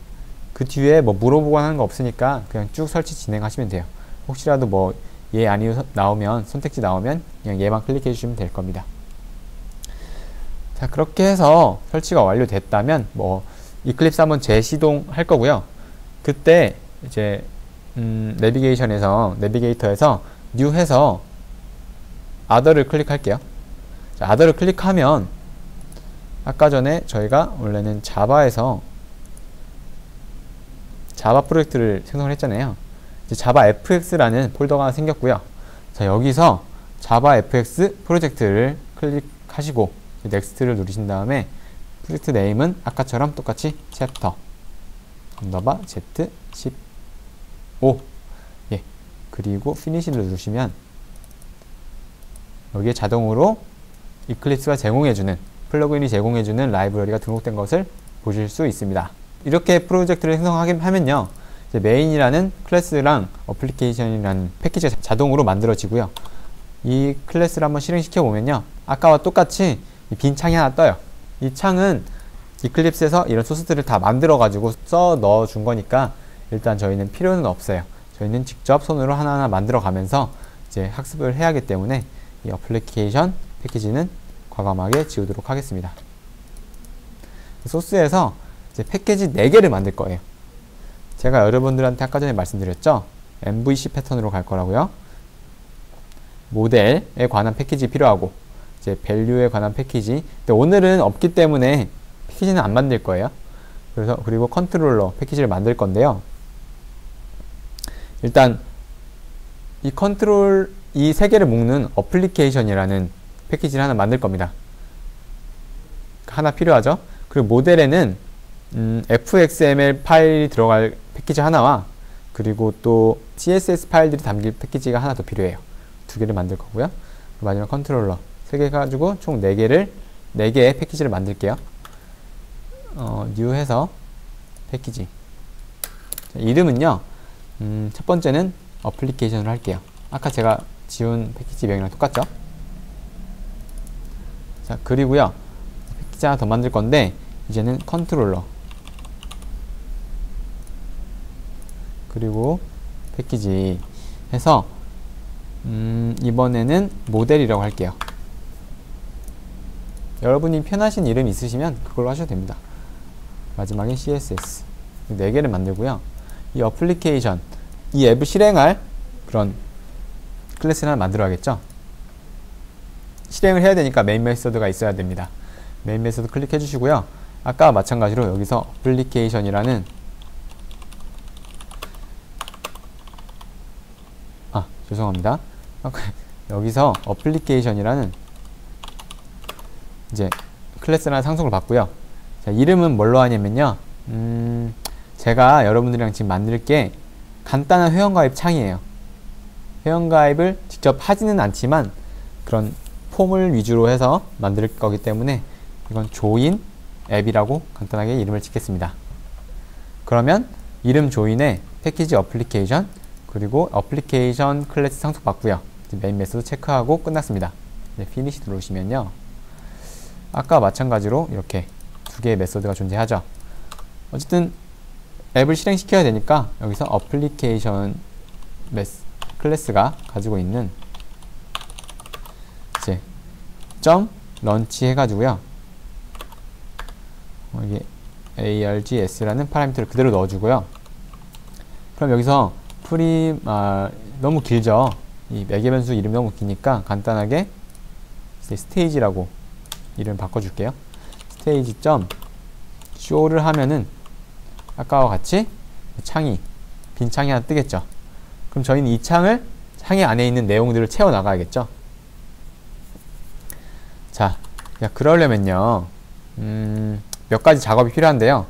그 뒤에 뭐 물어보거나 하는 거 없으니까 그냥 쭉 설치 진행하시면 돼요. 혹시라도 뭐 예 아니요 나오면, 선택지 나오면 그냥 얘만 클릭해 주시면 될 겁니다. 자, 그렇게 해서 설치가 완료됐다면 뭐 이클립스 한번 재시동할 거고요. 그때 이제 내비게이터에서 뉴 해서 other를 클릭할게요. 자, other를 클릭하면 아까 전에 저희가 원래는 자바에서 자바 프로젝트를 생성을 했잖아요. 이제 자바 fx라는 폴더가 생겼고요. 자, 여기서 자바 fx 프로젝트를 클릭하시고 넥스트를 누르신 다음에 프로젝트 네임은 아까처럼 똑같이 챕터 언더바 Z15 예, 그리고 피니시를 누르시면 여기에 자동으로 이클립스가 제공해주는, 플러그인이 제공해주는 라이브러리가 등록된 것을 보실 수 있습니다. 이렇게 프로젝트를 생성하면요, 이제 메인이라는 클래스랑 어플리케이션이라는 패키지가 자동으로 만들어지고요. 이 클래스를 한번 실행시켜 보면요, 아까와 똑같이 빈 창이 하나 떠요. 이 창은 이클립스에서 이런 소스들을 다 만들어 가지고 써 넣어 준 거니까 일단 저희는 필요는 없어요. 저희는 직접 손으로 하나하나 만들어 가면서 이제 학습을 해야 하기 때문에 이 어플리케이션 패키지는 과감하게 지우도록 하겠습니다. 소스에서 이제 패키지 4개를 만들 거예요. 제가 여러분들한테 아까 전에 말씀드렸죠? MVC 패턴으로 갈 거라고요. 모델에 관한 패키지 필요하고, 이제 밸류에 관한 패키지. 근데 오늘은 없기 때문에 패키지는 안 만들 거예요. 그리고 컨트롤러 패키지를 만들 건데요. 일단 이 컨트롤 이 3개를 묶는 어플리케이션이라는 패키지를 하나 만들 겁니다. 하나 필요하죠. 그리고 모델에는 fxml 파일이 들어갈 패키지 하나와, 그리고 또 css 파일들이 담길 패키지가 하나 더 필요해요. 2개를 만들 거고요. 마지막 컨트롤러 3개 가지고 총 4개의 패키지를 만들게요. new 해서 패키지. 자, 이름은요, 첫 번째는 어플리케이션으로 할게요. 아까 제가 지운 패키지 명이랑 똑같죠? 자, 그리고요, 패키지 하나 더 만들 건데, 이제는 컨트롤러, 그리고 패키지 해서 이번에는 모델이라고 할게요. 여러분이 편하신 이름 있으시면 그걸로 하셔도 됩니다. 마지막에 CSS 4개를 만들고요. 이 어플리케이션, 이 앱을 실행할 그런 클래스를 하나 만들어야겠죠. 실행을 해야 되니까 메인 메서드가 있어야 됩니다. 메인 메서드 클릭해 주시고요. 아까와 마찬가지로 여기서 어플리케이션이라는 죄송합니다. 여기서 어플리케이션이라는 이제 클래스라는 상속을 받고요. 자, 이름은 뭘로 하냐면요, 제가 여러분들이랑 지금 만들 게 간단한 회원가입 창이에요. 회원가입을 직접 하지는 않지만 그런 폼을 위주로 해서 만들 거기 때문에 이건 조인 앱이라고 간단하게 이름을 짓겠습니다. 그러면 이름 조인에 패키지 어플리케이션, 그리고 어플리케이션 클래스 상속 받고요. 메인 메소드 체크하고 끝났습니다. 이제 피니시 누르시면요, 아까와 마찬가지로 이렇게 2개의 메소드가 존재하죠. 어쨌든 앱을 실행시켜야 되니까 여기서 어플리케이션 클래스가 가지고 있는 이제 점 런치 해가지고요, 이게 args라는 파라미터를 그대로 넣어주고요. 그럼 여기서 너무 길죠. 이 매개 변수 이름이 너무 기니까 간단하게 스테이지라고 이름 바꿔줄게요. 스테이지 점 show를 하면은 아까와 같이 빈 창이 하나 뜨겠죠. 그럼 저희는 이 창을 창의 안에 있는 내용들을 채워 나가야겠죠. 자, 그러려면요, 몇 가지 작업이 필요한데요.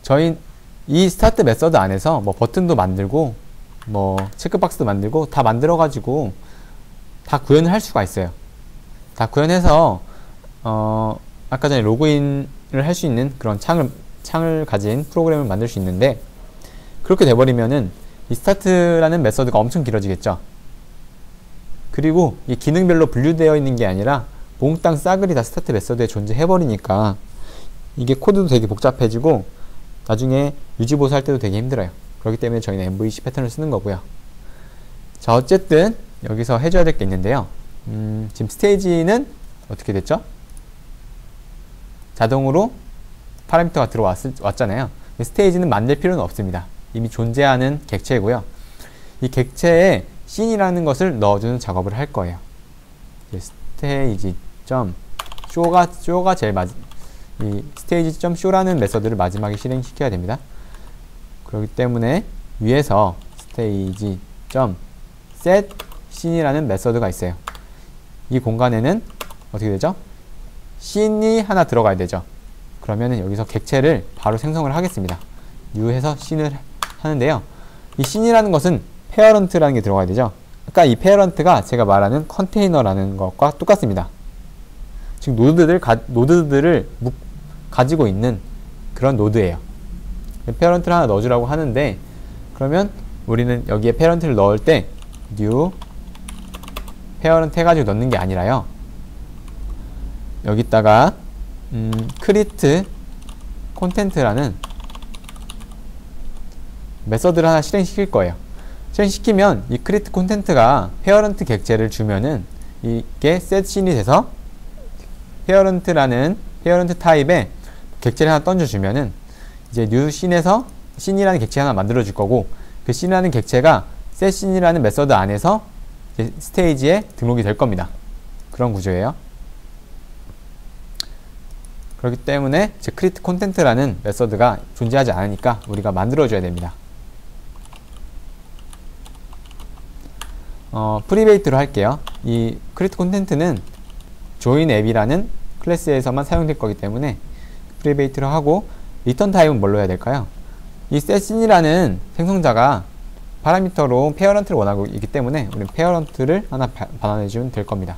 저희 이 스타트 메서드 안에서 뭐 버튼도 만들고 뭐 체크박스도 만들고 다 만들어 가지고 다 구현을 할 수가 있어요. 다 구현해서 아까 전에 로그인을 할 수 있는 그런 창을 가진 프로그램을 만들 수 있는데, 그렇게 돼버리면은 이 스타트라는 메서드가 엄청 길어지겠죠. 그리고 이 기능별로 분류되어 있는 게 아니라 몽땅 싸그리 다 스타트 메서드에 존재해버리니까 이게 코드도 되게 복잡해지고 나중에 유지보수할 때도 되게 힘들어요. 그렇기 때문에 저희는 MVC 패턴을 쓰는 거고요. 자, 어쨌든 여기서 해줘야 될 게 있는데요. 지금 스테이지는 어떻게 됐죠? 자동으로 파라미터가 들어왔잖아요. 스테이지는 만들 필요는 없습니다. 이미 존재하는 객체고요. 이 객체에 씬이라는 것을 넣어주는 작업을 할 거예요. stage.show가 제일 이 stage.show라는 메서드를 마지막에 실행시켜야 됩니다. 그렇기 때문에 위에서 stage.set 씬이라는 메서드가 있어요. 이 공간에는 어떻게 되죠? 씬이 하나 들어가야 되죠. 그러면은 여기서 객체를 바로 생성을 하겠습니다. new 해서 씬을 하는데요. 이 씬이라는 것은 페어런트라는 게 들어가야 되죠. 아까 이 페어런트가 제가 말하는 컨테이너라는 것과 똑같습니다. 즉 노드들을 가지고 있는 그런 노드예요. 페어런트를 하나 넣어주라고 하는데, 그러면 우리는 여기에 페어런트를 넣을 때 new 페어런트 해가지고 넣는 게 아니라요, 여기다가 create content라는 메서드를 하나 실행시킬 거예요. 실행시키면 이 create content가 페어런트 객체를 주면은 이게 setScene이 돼서 페어런트라는 페어런트 타입의 객체를 하나 던져주면은 이제 new scene에서 scene이라는 객체 하나 만들어줄 거고, 그 scene이라는 객체가 setScene이라는 메서드 안에서 이제 스테이지에 등록이 될 겁니다. 그런 구조예요. 그렇기 때문에 이제 create content라는 메서드가 존재하지 않으니까 우리가 만들어줘야 됩니다. 프리베이트로 할게요. 이 create content는 join app이라는 클래스에서만 사용될 거기 때문에 프리베이트로 하고, 리턴 타입은 뭘로 해야 될까요? 이 setScene이라는 생성자가 파라미터로 페어런트를 원하고 있기 때문에 우리는 페어런트를 하나 반환해주면 될 겁니다.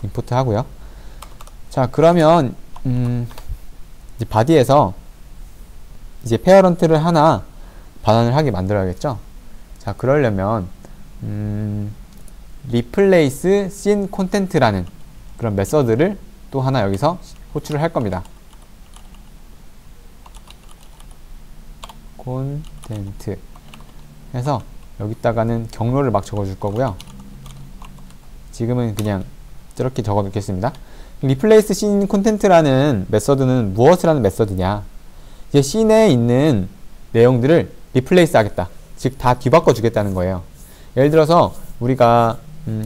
임포트 하고요. 자, 그러면 이제 바디에서 이제 페어런트를 하나 반환을 하게 만들어야겠죠. 자, 그러려면 replace scene content라는 그런 메서드를 또 하나 여기서 호출을 할 겁니다. content 해서 여기다가는 경로를 막 적어줄 거고요. 지금은 그냥 저렇게 적어 놓겠습니다. replace scene content라는 메서드는 무엇을 하는 메서드냐, 이제 씬에 있는 내용들을 replace 하겠다, 즉 다 뒤바꿔 주겠다는 거예요. 예를 들어서 우리가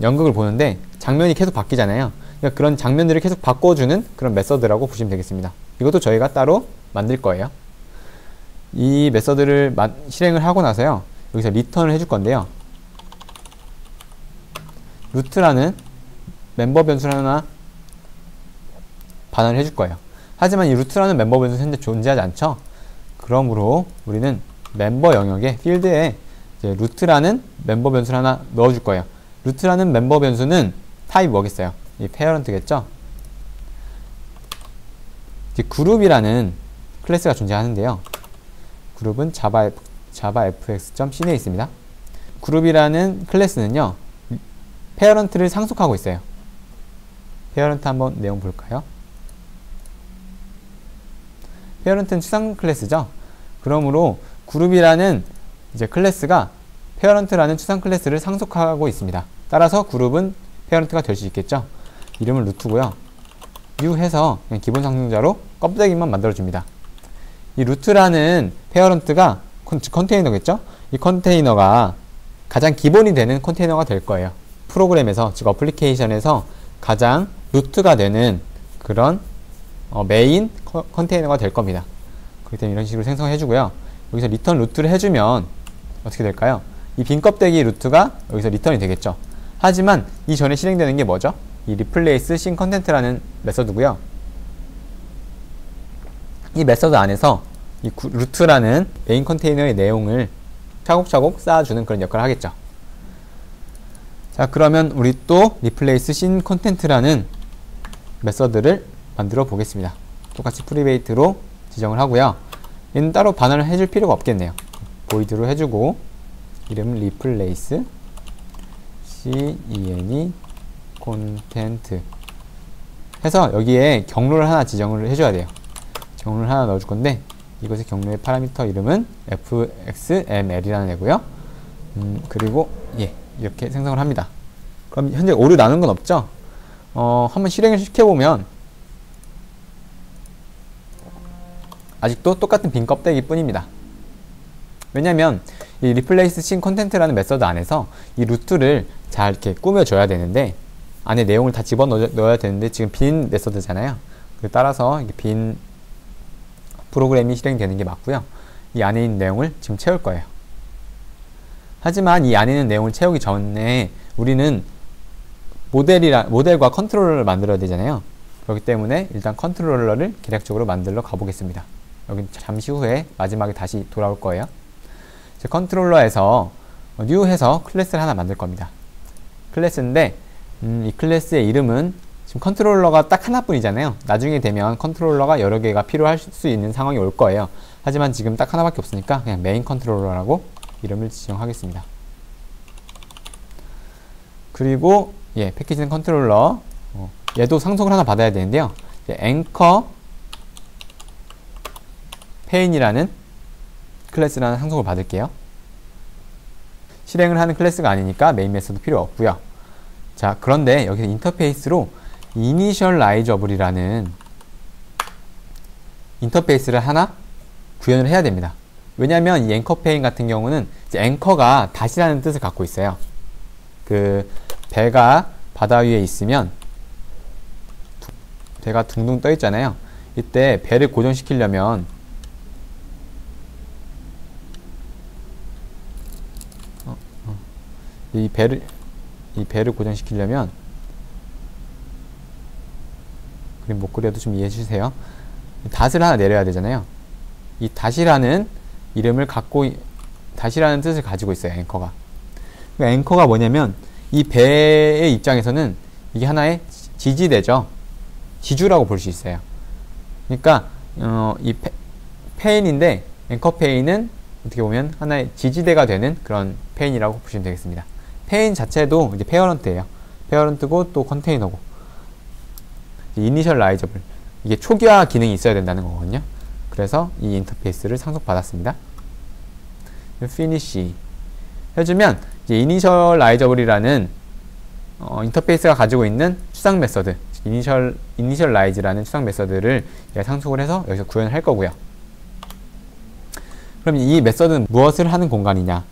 연극을 보는데 장면이 계속 바뀌잖아요. 그러니까 그런 장면들을 계속 바꿔주는 그런 메서드라고 보시면 되겠습니다. 이것도 저희가 따로 만들 거예요. 이 메서드를 실행을 하고 나서요, 여기서 리턴을 해줄 건데요, 루트라는 멤버 변수를 하나 반환을 해줄 거예요. 하지만 이 루트라는 멤버 변수는 현재 존재하지 않죠. 그러므로 우리는 멤버 영역에 필드에 이제 루트라는 멤버 변수를 하나 넣어줄 거예요. 루트라는 멤버 변수는 타입 뭐겠어요? 이 페어런트겠죠. 이제 그룹이라는 클래스가 존재하는데요, 그룹은 javafx.cn에 있습니다. 그룹이라는 클래스는요, 페어런트를 상속하고 있어요. 페어런트 한번 내용 볼까요? 페어런트는 추상 클래스죠. 그러므로 그룹이라는 이제 클래스가 페어런트라는 추상 클래스를 상속하고 있습니다. 따라서 그룹은 페어런트가 될 수 있겠죠. 이름을 루트고요. new 해서 그냥 기본 상징자로 껍데기만 만들어줍니다. 이 루트라는 페어런트가 컨테이너겠죠. 이 컨테이너가 가장 기본이 되는 컨테이너가 될 거예요. 프로그램에서, 즉 어플리케이션에서 가장 루트가 되는 그런 메인 컨테이너가 될 겁니다. 그렇기 때문에 이런 식으로 생성해 주고요. 여기서 리턴 루트를 해주면 어떻게 될까요? 이 빈 껍데기 루트가 여기서 리턴이 되겠죠. 하지만 이 전에 실행되는 게 뭐죠? 이 replace scene content라는 메서드고요. 이 메서드 안에서 이 루트라는 메인 컨테이너의 내용을 차곡차곡 쌓아주는 그런 역할을 하겠죠. 자, 그러면 우리 또 replace scene content라는 메서드를 만들어 보겠습니다. 똑같이 프리베이트로 지정을 하고요. 얘는 따로 반환을 해줄 필요가 없겠네요. void로 해주고 이름은 replace scene content 해서 여기에 경로를 하나 지정을 해줘야 돼요. 경로를 하나 넣어줄 건데 이것의 경로의 파라미터 이름은 fxml이라는 애고요. 그리고 이렇게 생성을 합니다. 그럼 현재 오류 나는 건 없죠? 한번 실행을 시켜보면 아직도 똑같은 빈 껍데기 뿐입니다. 왜냐면 이 replace scene content라는 메서드 안에서 이 루트를 잘 이렇게 꾸며줘야 되는데 안에 내용을 다 집어넣어야 되는데 지금 빈 메서드잖아요. 따라서 빈 프로그램이 실행되는 게 맞고요. 이 안에 있는 내용을 지금 채울 거예요. 하지만 이 안에 있는 내용을 채우기 전에 우리는 모델과 컨트롤러를 만들어야 되잖아요. 그렇기 때문에 일단 컨트롤러를 계략적으로 만들러 가보겠습니다. 여기 잠시 후에 마지막에 다시 돌아올 거예요. 컨트롤러에서 new 해서 클래스를 하나 만들 겁니다. 클래스인데 이 클래스의 이름은 지금 컨트롤러가 딱 하나뿐이잖아요. 나중에 되면 컨트롤러가 여러 개가 필요할 수 있는 상황이 올 거예요. 하지만 지금 딱 하나밖에 없으니까 그냥 메인 컨트롤러라고 이름을 지정하겠습니다. 그리고 패키지는 컨트롤러, 얘도 상속을 하나 받아야 되는데요. 앵커 페인이라는 클래스라는 상속을 받을게요. 실행을 하는 클래스가 아니니까 메인 메서드 필요 없고요. 자, 그런데 여기서 인터페이스로 이니셜라이저블이라는 인터페이스를 하나 구현을 해야 됩니다. 왜냐하면 이 앵커 페인 같은 경우는 이제 앵커가 다시라는 뜻을 갖고 있어요. 그 배가 바다 위에 있으면 배가 둥둥 떠 있잖아요. 이때 배를 고정시키려면 이 배를 고정시키려면 그림 못 그려도 좀 이해해 주세요. 닷을 하나 내려야 되잖아요. 이 닷이라는 이름을 갖고 닷이라는 뜻을 가지고 있어요. 앵커가. 그러니까 앵커가 뭐냐면 이 배의 입장에서는 이게 하나의 지지대죠. 지주라고 볼 수 있어요. 그러니까 이 페인인데 앵커 페인은 어떻게 보면 하나의 지지대가 되는 그런 페인이라고 보시면 되겠습니다. 페인 자체도 이제 페어런트예요. 페어런트고 또 컨테이너고 이니셜라이저블, 이게 초기화 기능이 있어야 된다는 거거든요. 그래서 이 인터페이스를 상속받았습니다. finish 해주면 이제 이니셜라이저블이라는 인터페이스가 가지고 있는 추상 메서드, 이니셜라이즈라는 추상 메서드를 상속을 해서 여기서 구현을 할 거고요. 그럼 이 메서드는 무엇을 하는 공간이냐?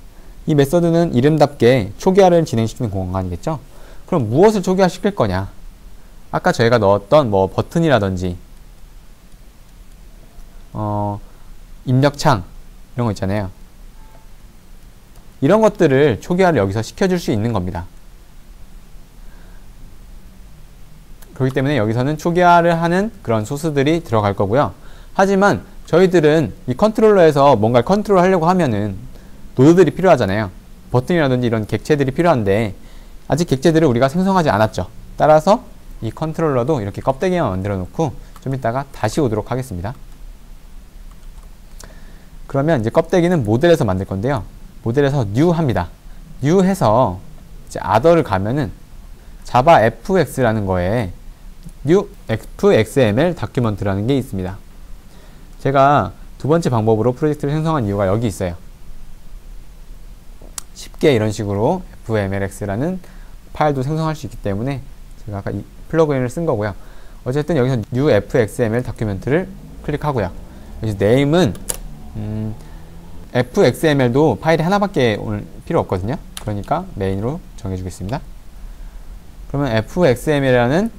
이 메서드는 이름답게 초기화를 진행시키는 공간이겠죠? 그럼 무엇을 초기화시킬 거냐? 아까 저희가 넣었던 뭐 버튼이라든지 입력창 이런 거 있잖아요. 이런 것들을 초기화를 여기서 시켜줄 수 있는 겁니다. 그렇기 때문에 여기서는 초기화를 하는 그런 소스들이 들어갈 거고요. 하지만 저희들은 이 컨트롤러에서 뭔가를 컨트롤 하려고 하면은 노드들이 필요하잖아요. 버튼이라든지 이런 객체들이 필요한데 아직 객체들을 우리가 생성하지 않았죠. 따라서 이 컨트롤러도 이렇게 껍데기만 만들어 놓고 좀 이따가 다시 오도록 하겠습니다. 그러면 이제 껍데기는 모델에서 만들 건데요. 모델에서 new 합니다. new 해서 이제 other를 가면은 자바 fx라는 거에 new fxml 다큐먼트라는 게 있습니다. 제가 두 번째 방법으로 프로젝트를 생성한 이유가 여기 있어요. 쉽게 이런 식으로 fmlx라는 파일도 생성할 수 있기 때문에 제가 아까 이 플러그인을 쓴 거고요. 어쨌든 여기서 new fxml 다큐멘트를 클릭하고요. 여기서 name은 fxml도 파일이 하나밖에 오늘 필요 없거든요. 그러니까 메인으로 정해주겠습니다. 그러면 fxml이라는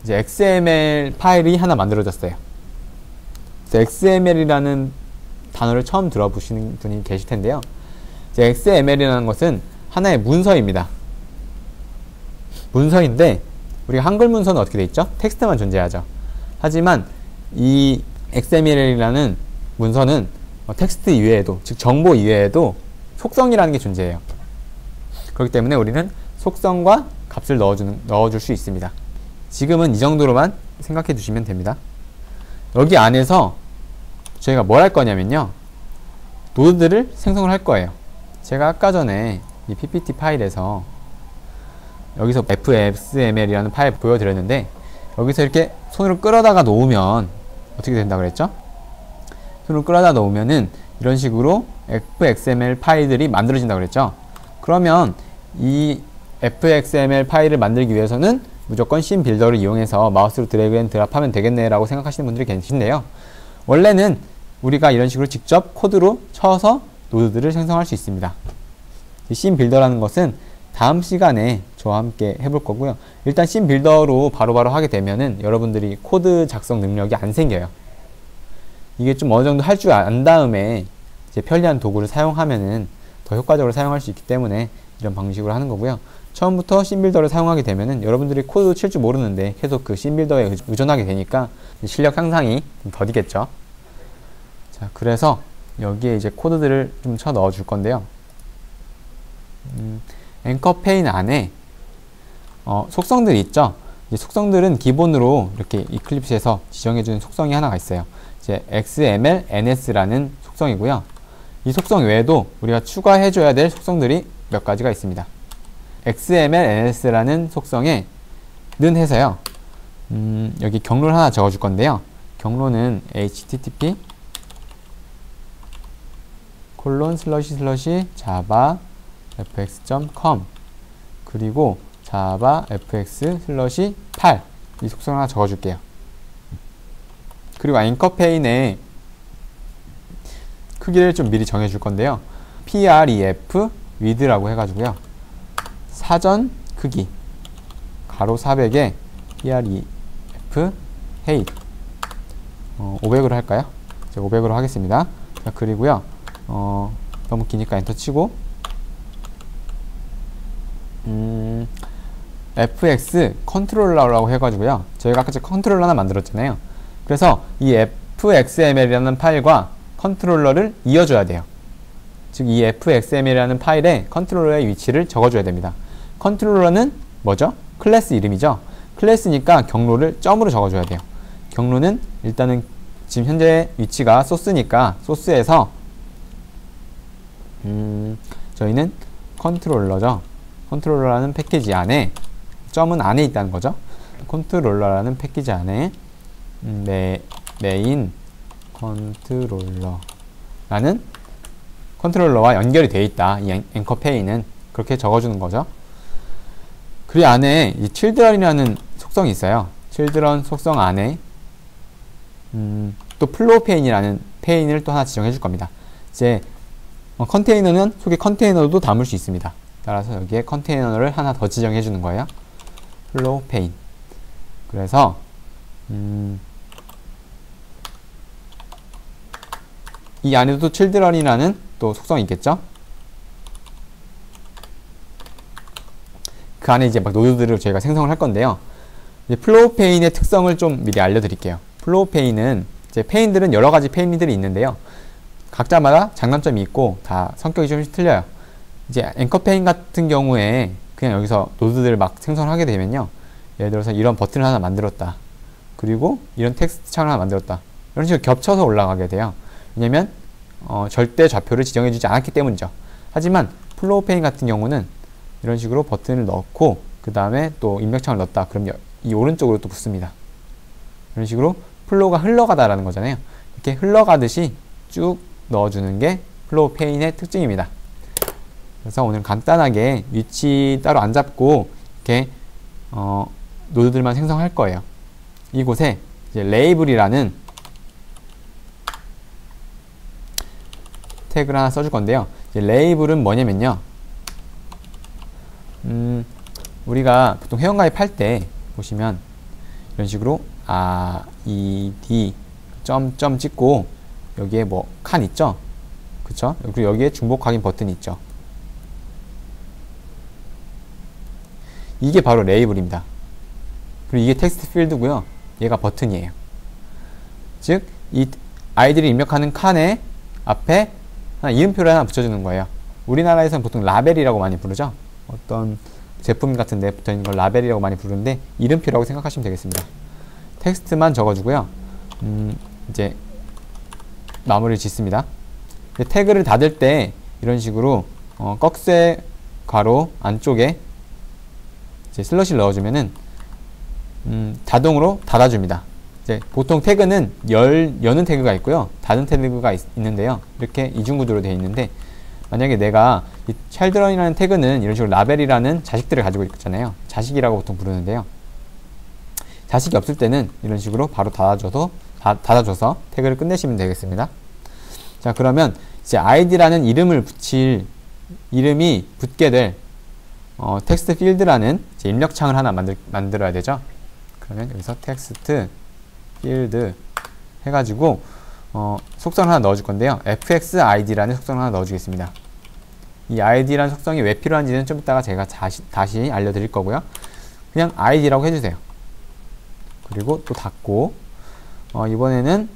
이제 xml 파일이 하나 만들어졌어요. xml이라는 단어를 처음 들어보시는 분이 계실 텐데요. 이제 xml이라는 것은 하나의 문서입니다. 문서인데 우리가 한글 문서는 어떻게 돼 있죠? 텍스트만 존재하죠. 하지만 이 XML이라는 문서는 텍스트 이외에도, 즉 정보 이외에도 속성이라는 게 존재해요. 그렇기 때문에 우리는 속성과 값을 넣어줄 수 있습니다. 지금은 이 정도로만 생각해 두시면 됩니다. 여기 안에서 저희가 뭘 할 거냐면요, 노드들을 생성을 할 거예요. 제가 아까 전에 이 ppt 파일에서 여기서 fxml이라는 파일 보여드렸는데 여기서 이렇게 손으로 끌어다가 놓으면 어떻게 된다 그랬죠? 손으로 끌어다 놓으면은 이런 식으로 fxml 파일들이 만들어진다 그랬죠? 그러면 이 fxml 파일을 만들기 위해서는 무조건 씬 빌더를 이용해서 마우스로 드래그 앤 드랍 하면 되겠네 라고 생각하시는 분들이 계신데요. 원래는 우리가 이런 식으로 직접 코드로 쳐서 노드들을 생성할 수 있습니다. 씬 빌더라는 것은 다음 시간에 저와 함께 해볼 거고요. 일단 씬 빌더로 바로바로 하게 되면은 여러분들이 코드 작성 능력이 안 생겨요. 이게 좀 어느 정도 할 줄 안 다음에 이제 편리한 도구를 사용하면은 더 효과적으로 사용할 수 있기 때문에 이런 방식으로 하는 거고요. 처음부터 씬 빌더를 사용하게 되면은 여러분들이 코드 칠 줄 모르는데 계속 그 씬 빌더에 의존하게 되니까 실력 향상이 좀 더디겠죠. 자, 그래서 여기에 이제 코드들을 좀 쳐 넣어 줄 건데요. 앵커 페인 안에 속성들이 있죠. 이제 속성들은 기본으로 이렇게 이클립스에서 지정해주는 속성이 하나가 있어요. 이제 XML NS라는 속성이고요. 이 속성 외에도 우리가 추가해줘야 될 속성들이 몇 가지가 있습니다. XML NS라는 속성에 는 해서요. 여기 경로를 하나 적어줄 건데요. 경로는 http java fx.com 그리고 java fx/8 이 속성을 하나 적어줄게요. 그리고 앵커 페인의 크기를 좀 미리 정해줄 건데요. pref width라고 해가지고요. 사전 크기 가로 400에 pref height 500으로 할까요? 제가 500으로 하겠습니다. 자, 그리고요. 너무 기니까 엔터 치고 fx 컨트롤러라고 해가지고요. 저희가 아까 컨트롤러 하나 만들었잖아요. 그래서 이 fxml이라는 파일과 컨트롤러를 이어줘야 돼요. 즉 이 fxml이라는 파일에 컨트롤러의 위치를 적어줘야 됩니다. 컨트롤러는 뭐죠? 클래스 이름이죠. 클래스니까 경로를 점으로 적어줘야 돼요. 경로는 일단은 지금 현재 위치가 소스니까 소스에서 저희는 컨트롤러죠. 컨트롤러라는 패키지 안에 점은 안에 있다는 거죠. 컨트롤러라는 패키지 안에 메인 컨트롤러라는 컨트롤러와 연결이 되어 있다. 이 앵커 페인은 그렇게 적어주는 거죠. 그 안에 이 children이라는 속성이 있어요. children 속성 안에 또 플로우 페인이라는 페인을 또 하나 지정해 줄 겁니다. 이제 컨테이너는 속에 컨테이너도 담을 수 있습니다. 따라서 여기에 컨테이너를 하나 더 지정해 주는 거예요. 플로우 페인. 그래서 이 안에도 children이라는 또 속성이 있겠죠. 그 안에 이제 막 노드들을 저희가 생성을 할 건데요. 이제 플로우 페인의 특성을 좀 미리 알려드릴게요. 플로우 페인은 이제 페인들은 여러 가지 페인들이 있는데요. 각자마다 장단점이 있고 다 성격이 좀 틀려요. 이제 앵커 페인 같은 경우에 그냥 여기서 노드들을 막 생성을 하게 되면요. 예를 들어서 이런 버튼을 하나 만들었다. 그리고 이런 텍스트 창을 하나 만들었다. 이런 식으로 겹쳐서 올라가게 돼요. 왜냐면 절대 좌표를 지정해주지 않았기 때문이죠. 하지만 플로우 페인 같은 경우는 이런 식으로 버튼을 넣고 그 다음에 또 입력창을 넣었다. 그럼 이 오른쪽으로 또 붙습니다. 이런 식으로 플로우가 흘러가다라는 거잖아요. 이렇게 흘러가듯이 쭉 넣어주는 게 플로우 페인의 특징입니다. 그래서 오늘 간단하게 위치 따로 안 잡고 이렇게 노드들만 생성할 거예요. 이곳에 이제 레이블이라는 태그를 하나 써줄 건데요. 이제 레이블은 뭐냐면요. 우리가 보통 회원가입 할 때 보시면 이런 식으로 id 점 찍고 여기에 뭐 칸 있죠? 그쵸? 그리고 여기에 중복 확인 버튼이 있죠. 이게 바로 레이블입니다. 그리고 이게 텍스트 필드고요. 얘가 버튼이에요. 즉, 이 아이디를 입력하는 칸에 앞에 이름표를 하나 붙여주는 거예요. 우리나라에서는 보통 라벨이라고 많이 부르죠. 어떤 제품 같은 데 붙어있는 걸 라벨이라고 많이 부르는데 이름표라고 생각하시면 되겠습니다. 텍스트만 적어주고요. 이제 마무리를 짓습니다. 태그를 닫을 때 이런 식으로 꺽쇠 괄호 안쪽에 이제 슬러시를 넣어주면은 자동으로 닫아줍니다. 이제 보통 태그는 여는 태그가 있고요, 닫은 태그가 있는데요. 이렇게 이중구조로 되어 있는데 만약에 내가 이 children이라는 태그는 이런 식으로 라벨이라는 자식들을 가지고 있잖아요. 자식이라고 보통 부르는데요. 자식이 없을 때는 이런 식으로 바로 닫아줘서 태그를 끝내시면 되겠습니다. 자, 그러면 이제 id라는 이름이 붙게 될 텍스트 필드라는 이제 입력창을 하나 만들어야 되죠. 그러면 여기서 텍스트 필드 해가지고 속성을 하나 넣어줄 건데요. fxid라는 속성을 하나 넣어주겠습니다. 이 id라는 속성이 왜 필요한지는 좀 이따가 제가 다시 알려드릴 거고요. 그냥 id라고 해주세요. 그리고 또 닫고 이번에는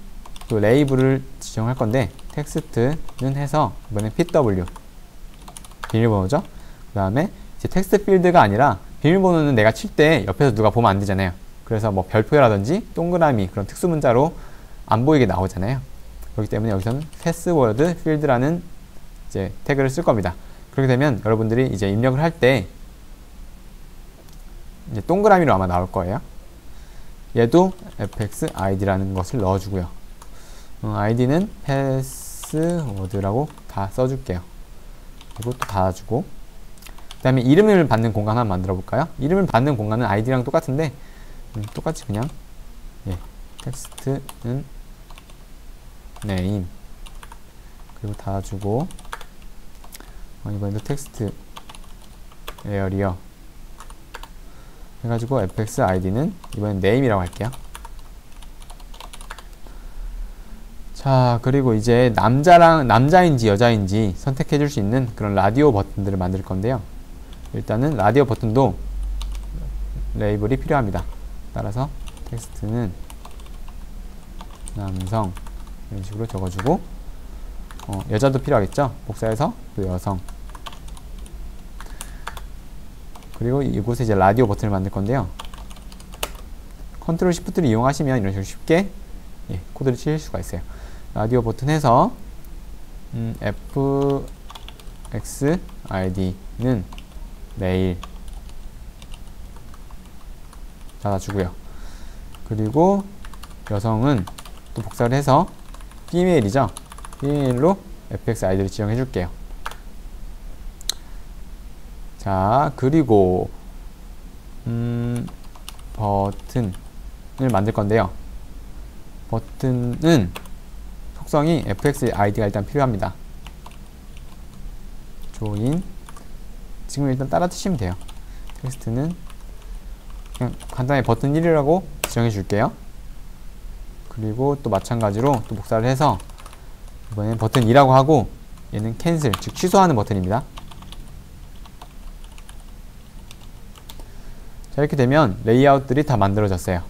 또 레이블을 지정할 건데 텍스트는 해서 이번엔 pw 비밀번호죠. 그 다음에 이제 텍스트 필드가 아니라 비밀번호는 내가 칠 때 옆에서 누가 보면 안 되잖아요. 그래서 뭐 별표라든지 동그라미 그런 특수 문자로 안 보이게 나오잖아요. 그렇기 때문에 여기서는 패스워드 필드라는 이제 태그를 쓸 겁니다. 그렇게 되면 여러분들이 이제 입력을 할 때 이제 동그라미로 아마 나올 거예요. 얘도 fxid라는 것을 넣어주고요. id는 패스워드라고 다 써줄게요. 그리고 또 닫아주고, 그 다음에 이름을 받는 공간 한번 만들어 볼까요? 이름을 받는 공간은 id랑 똑같은데 똑같이 그냥 텍스트는 name 그리고 닫아주고, 이번에도 텍스트 에어리어 해가지고 fxid는 이번엔 name이라고 할게요. 자, 그리고 이제 남자인지 여자인지 선택해 줄 수 있는 그런 라디오 버튼들을 만들 건데요. 일단은 라디오 버튼도 레이블이 필요합니다. 따라서 텍스트는 남성 이런 식으로 적어주고, 여자도 필요하겠죠. 복사해서 또 여성. 그리고 이곳에 이제 라디오 버튼을 만들 건데요. 컨트롤 시프트를 이용하시면 이런 식으로 쉽게 코드를 치실 수가 있어요. 라디오 버튼 해서 fxid는 메일 닫아주고요. 그리고 여성은 또 복사를 해서 female이죠. female로 fxid를 지정해 줄게요. 자, 그리고 버튼을 만들 건데요. 버튼은 속성이 fxid가 일단 필요합니다. join 지금 일단 따라 치시면 돼요. 텍스트는 그냥 간단히 버튼 1이라고 지정해 줄게요. 그리고 또 마찬가지로 또 복사를 해서 이번엔 버튼 2라고 하고, 얘는 캔슬, 즉 취소하는 버튼입니다. 자, 이렇게 되면 레이아웃들이 다 만들어졌어요.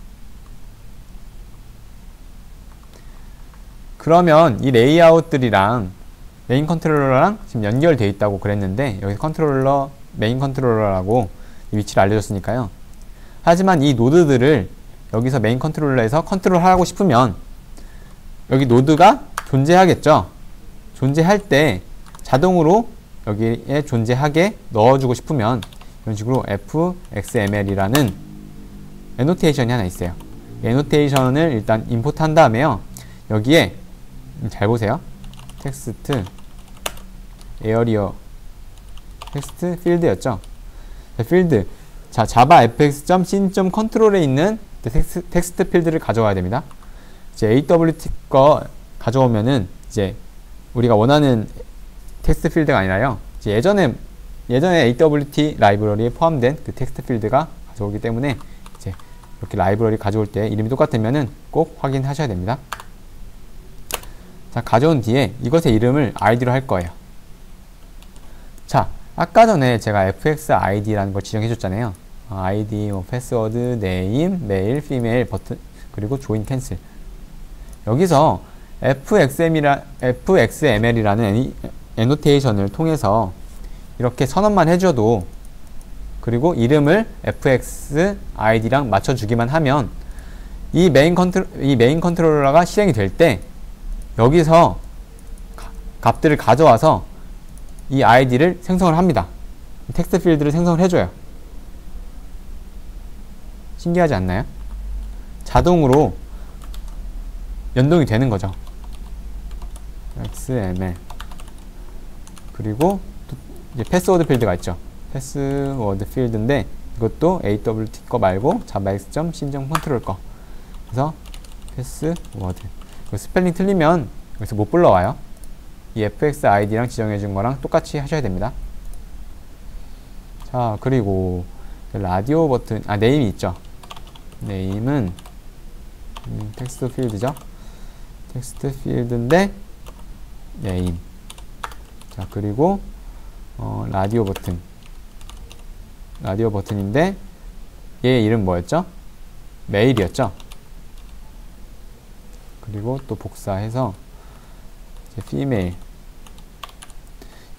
그러면 이 레이아웃들이랑 메인 컨트롤러랑 지금 연결되어 있다고 그랬는데, 여기 컨트롤러, 메인 컨트롤러라고 위치를 알려줬으니까요. 하지만 이 노드들을 여기서 메인 컨트롤러에서 컨트롤하고 싶으면 여기 노드가 존재하겠죠. 존재할 때 자동으로 여기에 존재하게 넣어주고 싶으면 이런 식으로 fxml이라는 애노테이션이 하나 있어요. 애노테이션을 일단 임포트 한 다음에요. 여기에 잘 보세요. 텍스트 에어리어 텍스트 필드였죠. 필드. 자, java fx.scene.control에 있는 텍스트 필드를 가져와야 됩니다. 이제 awt 거 가져오면은 이제 우리가 원하는 텍스트 필드가 아니라요. 이제 예전에 awt 라이브러리에 포함된 그 텍스트 필드가 가져오기 때문에 이제 이렇게 라이브러리 가져올 때 이름이 똑같으면은 꼭 확인하셔야 됩니다. 자, 가져온 뒤에 이것의 이름을 id로 할 거예요. 자, 아까 전에 제가 fxid라는 걸 지정해 줬잖아요. id, 패스워드, name, mail, female, 버튼, 그리고 join, cancel. 여기서 fxml이라는 애노테이션을 통해서 이렇게 선언만 해줘도, 그리고 이름을 fxid랑 맞춰주기만 하면 이 메인 컨트롤러가 실행이 될 때 여기서 값들을 가져와서 이 id를 생성을 합니다. 텍스트 필드를 생성을 해줘요. 신기하지 않나요? 자동으로 연동이 되는 거죠. xml. 그리고 또 이제 패스워드 필드가 있죠. 패스워드 필드인데 이것도 awt 거 말고 javax.scene.control 거. 그래서 패스워드. 스펠링 틀리면 여기서 못 불러와요. 이 fxid랑 지정해 준 거랑 똑같이 하셔야 됩니다. 자, 그리고 라디오 버튼, 네임이 있죠. 네임은 텍스트 필드죠. 텍스트 필드인데 네임. 자, 그리고 라디오 버튼. 라디오 버튼인데 얘 이름 뭐였죠? 메일이었죠. 그리고 또 복사해서 female.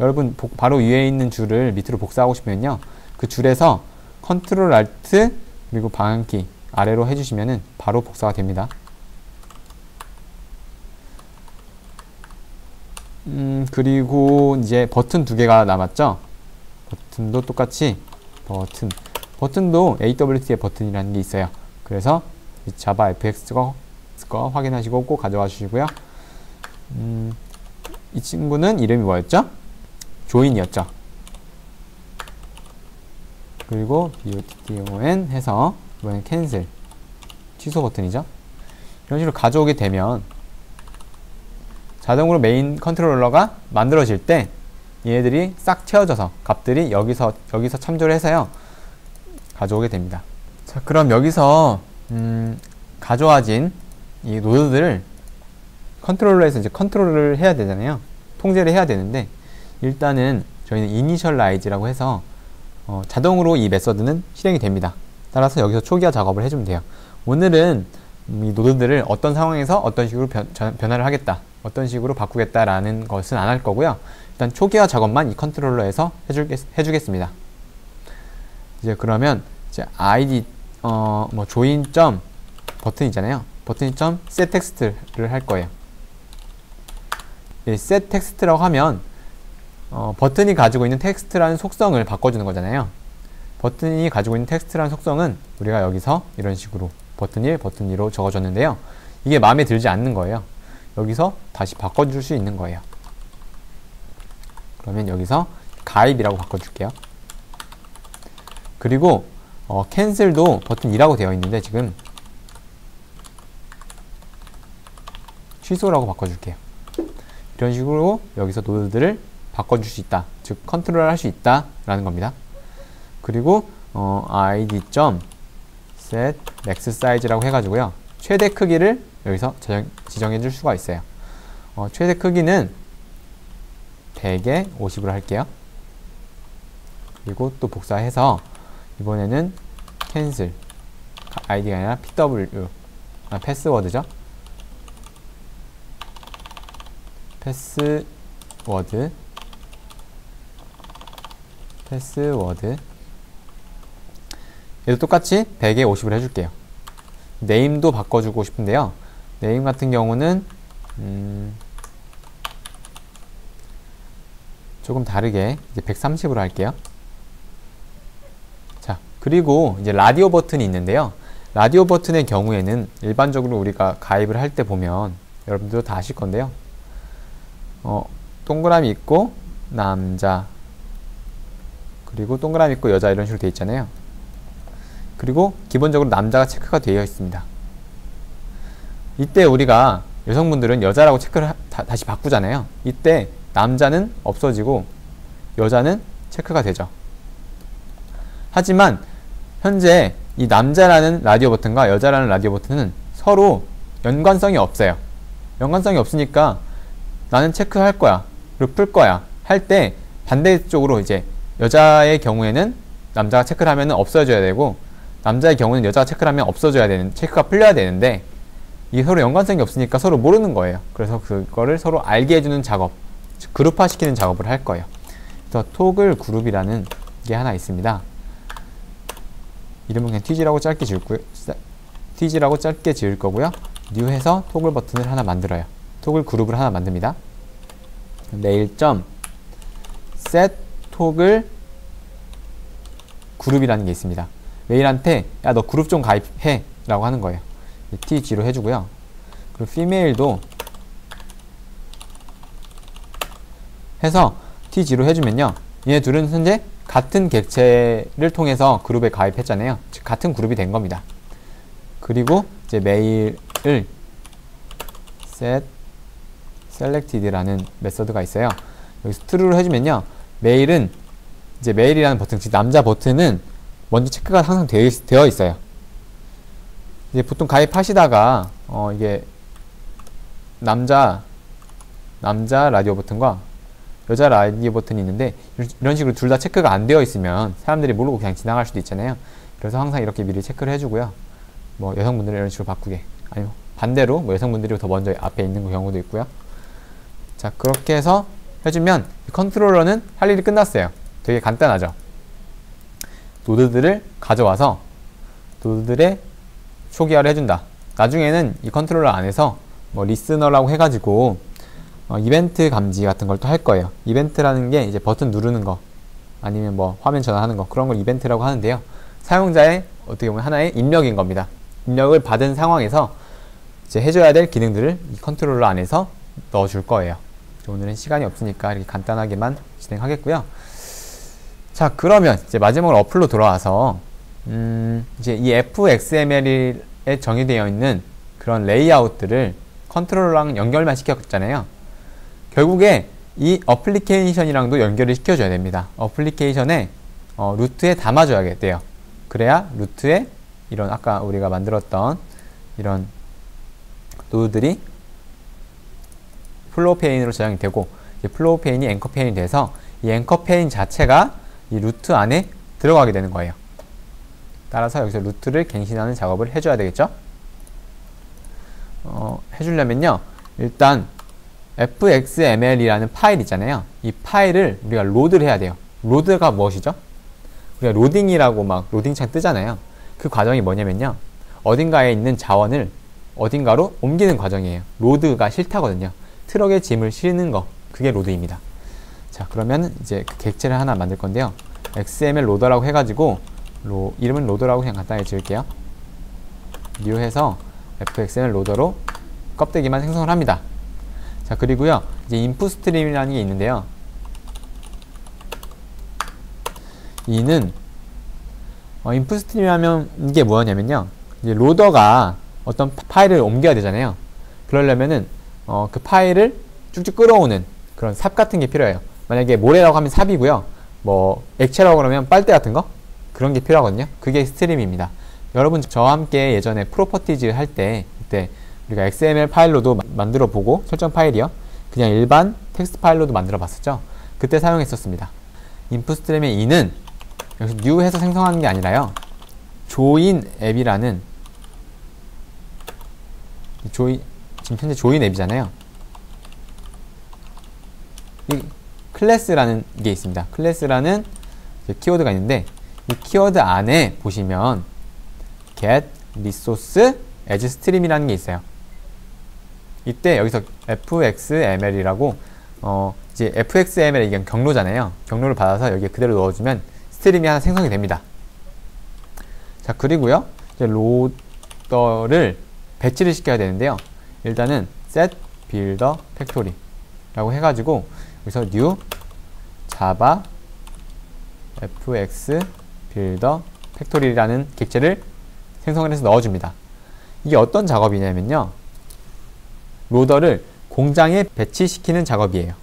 여러분 바로 위에 있는 줄을 밑으로 복사하고 싶으면요, 그 줄에서 컨트롤 알트 그리고 방향키 아래로 해주시면은 바로 복사가 됩니다. 그리고 이제 버튼 두 개가 남았죠. 버튼도 똑같이 버튼도 AWT의 버튼이라는 게 있어요. 그래서 자바 fx 거 확인하시고 꼭 가져와 주시고요. 이 친구는 이름이 뭐였죠? 조인이었죠. 그리고 button 해서 이번엔 캔슬 취소 버튼이죠. 이런 식으로 가져오게 되면 자동으로 메인 컨트롤러가 만들어질 때 얘네들이 싹 채워져서 값들이 여기서 참조를 해서요 가져오게 됩니다. 자, 그럼 여기서 가져와진 이 노드들을 컨트롤러에서 이제 컨트롤을 해야 되잖아요. 통제를 해야 되는데 일단은 저희는 initialize라고 해서 자동으로 이 메서드는 실행이 됩니다. 따라서 여기서 초기화 작업을 해주면 돼요. 오늘은 이 노드들을 어떤 상황에서 어떤 식으로 변화를 하겠다, 어떤 식으로 바꾸겠다라는 것은 안 할 거고요. 일단 초기화 작업만 이 컨트롤러에서 해주겠습니다. 이제 그러면 이제 id join 점 버튼 있잖아요. 버튼 점 set text를 할 거예요. 이 set text라고 하면 버튼이 가지고 있는 텍스트라는 속성을 바꿔주는 거잖아요. 버튼이 가지고 있는 텍스트라는 속성은 우리가 여기서 이런 식으로 버튼 1, 버튼 2로 적어줬는데요. 이게 마음에 들지 않는 거예요. 여기서 다시 바꿔줄 수 있는 거예요. 그러면 여기서 가입이라고 바꿔줄게요. 그리고 캔슬도 버튼 2라고 되어 있는데 지금 취소라고 바꿔줄게요. 이런 식으로 여기서 노드들을 바꿔줄 수 있다, 즉 컨트롤 할 수 있다 라는 겁니다. 그리고 id.set max size라고 해가지고요 최대 크기를 여기서 지정해 줄 수가 있어요. 최대 크기는 100에 50으로 할게요. 그리고 또 복사해서 이번에는 캔슬 id가 아니라 pw 패스워드죠. 패스워드 얘도 똑같이 100에 50을 해줄게요. 네임도 바꿔주고 싶은데요. 네임 같은 경우는 조금 다르게 이제 130으로 할게요. 자, 그리고 이제 라디오 버튼이 있는데요. 라디오 버튼의 경우에는 일반적으로 우리가 가입을 할 때 보면 여러분들도 다 아실 건데요. 동그라미 있고 남자 그리고 동그라미 있고 여자 이런 식으로 되어 있잖아요. 그리고 기본적으로 남자가 체크가 되어 있습니다. 이때 우리가 여성분들은 여자라고 체크를 다시 바꾸잖아요. 이때 남자는 없어지고 여자는 체크가 되죠. 하지만 현재 이 남자라는 라디오 버튼과 여자라는 라디오 버튼은 서로 연관성이 없어요. 연관성이 없으니까 나는 체크할 거야 그리고 풀 거야 할 때 반대쪽으로 이제 여자의 경우에는 남자가 체크를 하면 없어져야 되고 남자의 경우는 여자가 체크를 하면 없어져야 되는, 체크가 풀려야 되는데 이게 서로 연관성이 없으니까 서로 모르는 거예요. 그래서 그거를 서로 알게 해주는 작업, 즉 그룹화 시키는 작업을 할 거예요. 그래서 토글 그룹이라는 게 하나 있습니다. 이름은 그냥 tg라고 짧게 지을 거고요. new 해서 토글 버튼을 하나 만들어요. 토글 그룹을 하나 만듭니다. mail.set 토글 그룹이라는 게 있습니다. 메일한테 야 너 그룹 좀 가입해 라고 하는 거예요. tg로 해주고요. 그리고 female도 해서 tg로 해주면요 얘네 둘은 현재 같은 객체를 통해서 그룹에 가입했잖아요. 즉 같은 그룹이 된 겁니다. 그리고 이제 메일을 set selected라는 메서드가 있어요. 여기서 true로 해주면요 메일은 이제 메일이라는 버튼, 즉 남자 버튼은 먼저 체크가 항상 되어 있어요. 이제 보통 가입하시다가 이게 남자 라디오 버튼과 여자 라디오 버튼이 있는데 이런 식으로 둘 다 체크가 안 되어 있으면 사람들이 모르고 그냥 지나갈 수도 있잖아요. 그래서 항상 이렇게 미리 체크를 해주고요. 뭐 여성분들은 이런 식으로 바꾸게, 아니면 반대로 뭐 여성분들이 더 먼저 앞에 있는 경우도 있고요. 자, 그렇게 해서 해주면 컨트롤러는 할 일이 끝났어요. 되게 간단하죠. 노드들을 가져와서 노드들의 초기화를 해준다. 나중에는 이 컨트롤러 안에서 뭐 리스너라고 해가지고 이벤트 감지 같은 걸 또 할 거예요. 이벤트라는 게 이제 버튼 누르는 거 아니면 뭐 화면 전환하는 거, 그런 걸 이벤트라고 하는데요. 사용자의 어떻게 보면 하나의 입력인 겁니다. 입력을 받은 상황에서 이제 해줘야 될 기능들을 이 컨트롤러 안에서 넣어줄 거예요. 오늘은 시간이 없으니까 이렇게 간단하게만 진행하겠고요. 자, 그러면 이제 마지막으로 어플로 돌아와서 이제 이 fxml에 정의되어 있는 그런 레이아웃들을 컨트롤러랑 연결만 시켰잖아요. 결국에 이 어플리케이션이랑도 연결을 시켜줘야 됩니다. 어플리케이션에 루트에 담아줘야 돼요. 그래야 루트에 이런 아까 우리가 만들었던 이런 노드들이 플로우 페인으로 저장이 되고, 이제 플로우 페인이 앵커 페인이 돼서 이 앵커 페인 자체가 이 루트 안에 들어가게 되는 거예요. 따라서 여기서 루트를 갱신하는 작업을 해줘야 되겠죠? 해주려면요, 일단 fxml이라는 파일 있잖아요. 이 파일을 우리가 로드를 해야 돼요. 로드가 무엇이죠? 우리가 로딩이라고 막 로딩창 뜨잖아요. 그 과정이 뭐냐면요, 어딘가에 있는 자원을 어딘가로 옮기는 과정이에요. 로드가 싫다거든요. 트럭에 짐을 실는 거, 그게 로드입니다. 자, 그러면 이제 그 객체를 하나 만들 건데요. xml 로더라고 해가지고 이름은 로더라고 그냥 간단히 지을게요. new 해서 fxml 로더로 껍데기만 생성을 합니다. 자, 그리고요, 이제 인풋 스트림이라는 게 있는데요. 이는 인풋 스트림 하면 이게 뭐냐면요, 이제 로더가 어떤 파일을 옮겨야 되잖아요. 그러려면은 그 파일을 쭉쭉 끌어오는 그런 삽 같은 게 필요해요. 만약에 모래라고 하면 삽이고요, 뭐 액체라고 그러면 빨대 같은 거, 그런 게 필요하거든요. 그게 스트림입니다. 여러분, 저와 함께 예전에 프로퍼티즈 할 때, 그때 우리가 XML 파일로도 만들어 보고, 설정 파일이요, 그냥 일반 텍스트 파일로도 만들어 봤었죠. 그때 사용했었습니다. 인풋 스트림의 e는 여기서 new 해서 생성하는 게 아니라요, join 앱이라는, 지금 현재 조인 앱이잖아요. 이 클래스라는 게 있습니다. 클래스라는 키워드가 있는데, 이 키워드 안에 보시면 get resource as stream이라는 게 있어요. 이때 여기서 fxml이라고 이제 fxml 이게 경로잖아요. 경로를 받아서 여기에 그대로 넣어주면 스트림이 하나 생성이 됩니다. 자, 그리고요, 이제 로더를 배치를 시켜야 되는데요. 일단은 set builder factory 라고 해가지고 여기서 new java fx builder factory라는 객체를 생성을 해서 넣어줍니다. 이게 어떤 작업이냐면요, 로더를 공장에 배치시키는 작업이에요.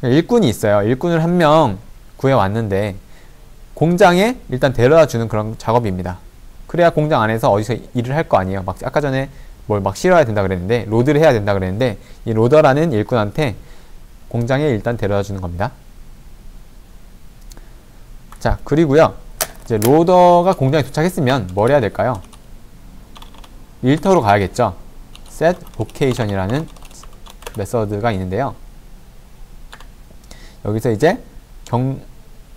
일꾼이 있어요. 일꾼을 한 명 구해왔는데 공장에 일단 데려다 주는 그런 작업입니다. 그래야 공장 안에서 어디서 일을 할 거 아니에요. 막 아까 전에 뭘 막 실어야 된다 그랬는데, 로드를 해야 된다 그랬는데, 이 로더라는 일꾼한테 공장에 일단 데려다 주는 겁니다. 자, 그리고요, 이제 로더가 공장에 도착했으면 뭘 해야 될까요? 일터로 가야겠죠. set location이라는 메서드가 있는데요. 여기서 이제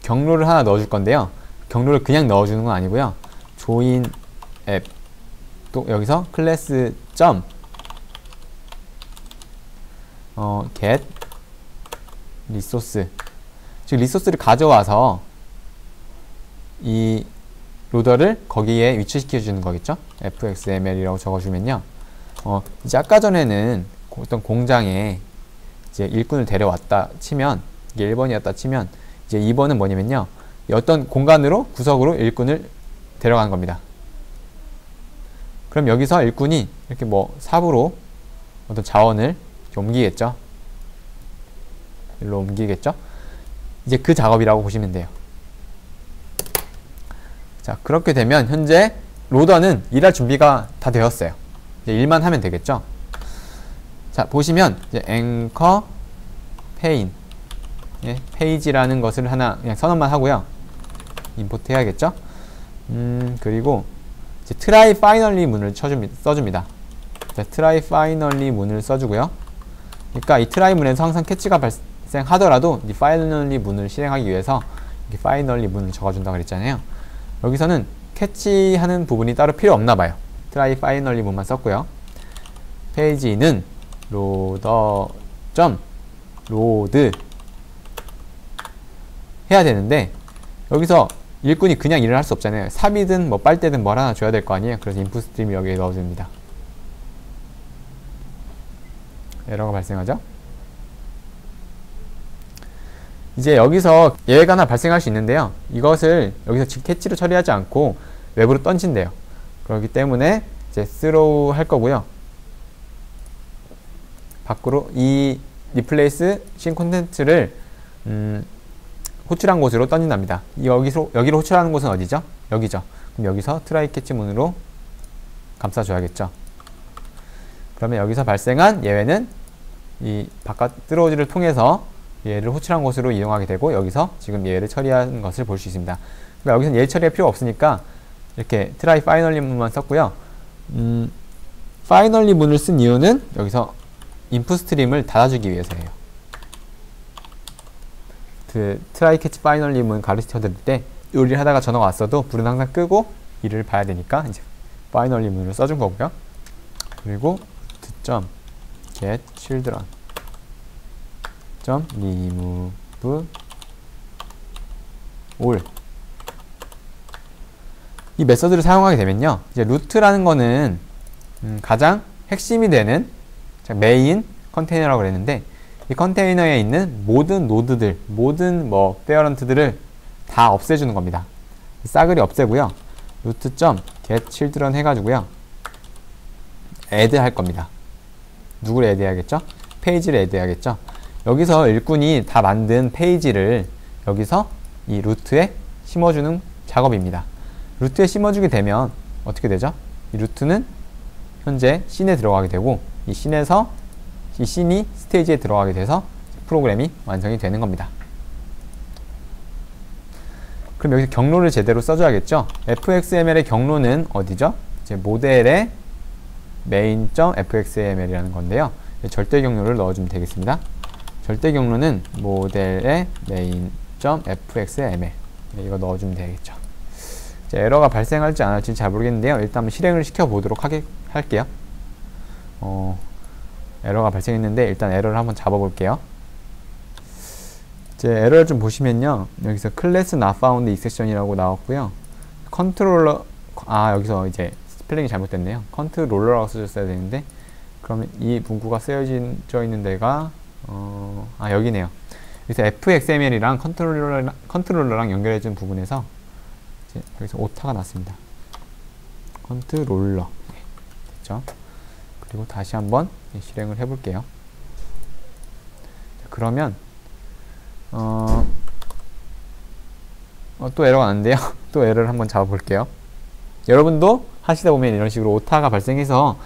경로를 하나 넣어줄 건데요. 경로를 그냥 넣어주는 건 아니고요. join app, 또 여기서 클래스 점 get resource, 즉 리소스를 가져와서 이 로더를 거기에 위치시켜 주는 거겠죠. fxml이라고 적어주면요, 이제 아까 전에는 어떤 공장에 이제 일꾼을 데려왔다 치면, 이게 1번이었다 치면, 이제 2번은 뭐냐면요, 어떤 공간으로, 구석으로 일꾼을 데려가는 겁니다. 그럼 여기서 일꾼이 이렇게 뭐 삽으로 어떤 자원을 옮기겠죠. 일로 옮기겠죠. 이제 그 작업이라고 보시면 돼요. 자, 그렇게 되면 현재 로더는 일할 준비가 다 되었어요. 이제 일만 하면 되겠죠. 자, 보시면 이제 앵커 페인, 페이지라는 것을 하나 그냥 선언만 하고요, 임포트 해야겠죠. 그리고 이제 try finally 문을 써줍니다. 자, try finally 문을 써주고요. 그러니까 이 try 문에서 항상 캐치가 발생하더라도 이 finally 문을 실행하기 위해서 이렇게 finally 문을 적어준다고 그랬잖아요. 여기서는 캐치하는 부분이 따로 필요 없나 봐요. try finally 문만 썼고요. 페이지는 loader.load 해야 되는데 여기서 일꾼이 그냥 일을 할 수 없잖아요. 삽이든 뭐 빨대든 뭘 하나 줘야 될 거 아니에요. 그래서 인풋 스트림을 여기에 넣어줍니다. 에러가 발생하죠. 이제 여기서 예외가 하나 발생할 수 있는데요. 이것을 여기서 즉 캐치로 처리하지 않고 외부로 던진대요. 그렇기 때문에 이제 throw 할 거고요. 밖으로 이 replace 신 콘텐츠를 호출한 곳으로 던진답니다. 여기로 호출하는 곳은 어디죠? 여기죠. 그럼 여기서 try catch 문으로 감싸줘야겠죠. 그러면 여기서 발생한 예외는 이 바깥 throws 를 통해서 얘를 호출한 곳으로 이동하게 되고 여기서 지금 얘를 처리한 것을 볼 수 있습니다. 그러니까 여기서는 얘 처리할 필요 없으니까 이렇게 try finally 문만 썼고요. finally 문을 쓴 이유는 여기서 인풋 스트림을 닫아주기 위해서예요. 그 try catch finally 문 가르쳐 드릴 때 요리를 하다가 전화가 왔어도 불은 항상 끄고 일을 봐야 되니까 이제 finally 문을 써준 거고요. 그리고 get children remove all 이 메서드를 사용하게 되면요, 이제 루트라는 거는 가장 핵심이 되는 메인 컨테이너라고 그랬는데 이 컨테이너에 있는 모든 노드들, 모든 뭐 페어런트들을 다 없애주는 겁니다. 싸그리 없애고요. root.get children 해가지고요, add 할 겁니다. 누구를 add 해야겠죠? 페이지를 add 해야겠죠? 여기서 일꾼이 다 만든 페이지를 여기서 이 루트에 심어주는 작업입니다. 루트에 심어주게 되면 어떻게 되죠? 이 루트는 현재 씬에 들어가게 되고 이 씬에서 이 씬이 스테이지에 들어가게 돼서 프로그램이 완성이 되는 겁니다. 그럼 여기서 경로를 제대로 써줘야겠죠? fxml의 경로는 어디죠? 이제 모델의 main.fxml이라는 건데요. 절대 경로를 넣어주면 되겠습니다. 절대 경로는 모델의 main.fxml 이거 넣어주면 되겠죠. 이제 에러가 발생할지 안 할지 잘 모르겠는데요. 일단 한번 실행을 시켜보도록 할게요. 에러가 발생했는데 일단 에러를 한번 잡아볼게요. 이제 에러를 좀 보시면요, 여기서 class not found exception이라고 나왔고요. 컨트롤러, 여기서 이제 스펠링이 잘못됐네요. 컨트롤러라고 써줬어야 되는데 그러면 이 문구가 쓰여져 있는 데가 여기네요. 여기서 fxml이랑 컨트롤러랑 연결해준 부분에서 이제 여기서 오타가 났습니다. 컨트롤러 됐죠? 그리고 다시 한번 실행을 해볼게요. 그러면 또 에러가 나는데요. 또 에러를 한번 잡아볼게요. 여러분도 하시다 보면 이런 식으로 오타가 발생해서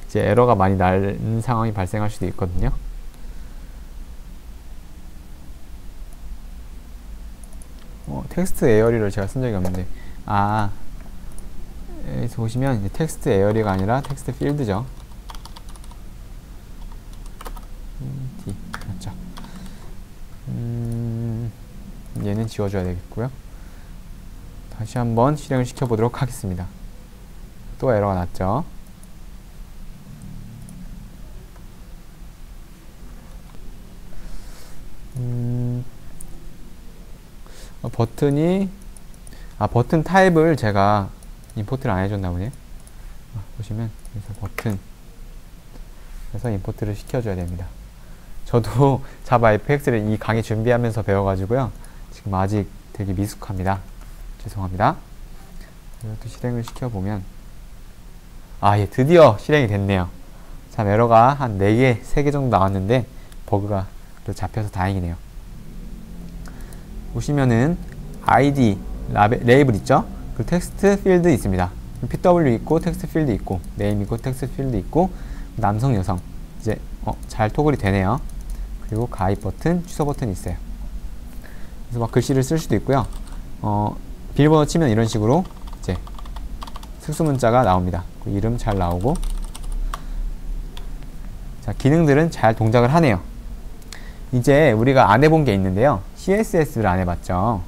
이제 에러가 많이 나는 상황이 발생할 수도 있거든요. 텍스트 에어리를 제가 쓴 적이 없는데 여기서 보시면 이제 텍스트 에어리가 아니라 텍스트 필드죠. 맞죠? 얘는 지워줘야 되겠고요. 다시 한번 실행을 시켜보도록 하겠습니다. 또 에러가 났죠. 버튼이 버튼 타입을 제가 임포트를 안 해줬나 보네요. 보시면 그래서 버튼 그래서 임포트를 시켜줘야 됩니다. 저도 자바 fx를 이 강의 준비하면서 배워가지고요, 지금 아직 되게 미숙합니다. 죄송합니다. 이것도 실행을 시켜보면 예, 드디어 실행이 됐네요. 참 에러가 한 4개, 3개 정도 나왔는데 버그가 또 잡혀서 다행이네요. 보시면은 id, 레이블 있죠? 그 텍스트 필드 있습니다. pw 있고 텍스트 필드 있고 네임 있고 텍스트 필드 있고 남성, 여성 이제 잘 토글이 되네요. 그리고 가입 버튼, 취소 버튼이 있어요. 그래서 막 글씨를 쓸 수도 있고요. 비밀번호 치면 이런 식으로 이제 특수문자가 나옵니다. 그 이름 잘 나오고, 자, 기능들은 잘 동작을 하네요. 이제 우리가 안 해본 게 있는데요. CSS를 안 해봤죠.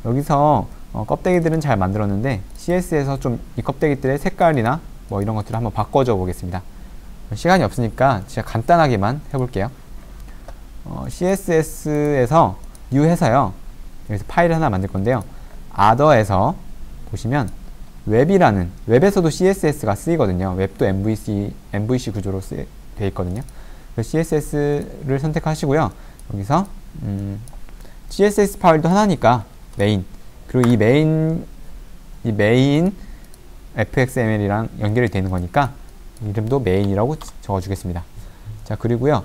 여기서 껍데기들은 잘 만들었는데 CS에서 좀 이 껍데기들의 색깔이나 뭐 이런 것들을 한번 바꿔줘 보겠습니다. 시간이 없으니까 진짜 간단하게만 해볼게요. CSS에서 new 해서요. 여기서 파일을 하나 만들 건데요. other에서 보시면 웹에서도 CSS가 쓰이거든요. 웹도 MVC 구조로 되어 있거든요. CSS를 선택하시고요. 여기서 CSS 파일도 하나니까 메인, 그리고 이 메인 fxml이랑 연결이 되는 거니까 이름도 메인이라고 적어주겠습니다. 자, 그리고요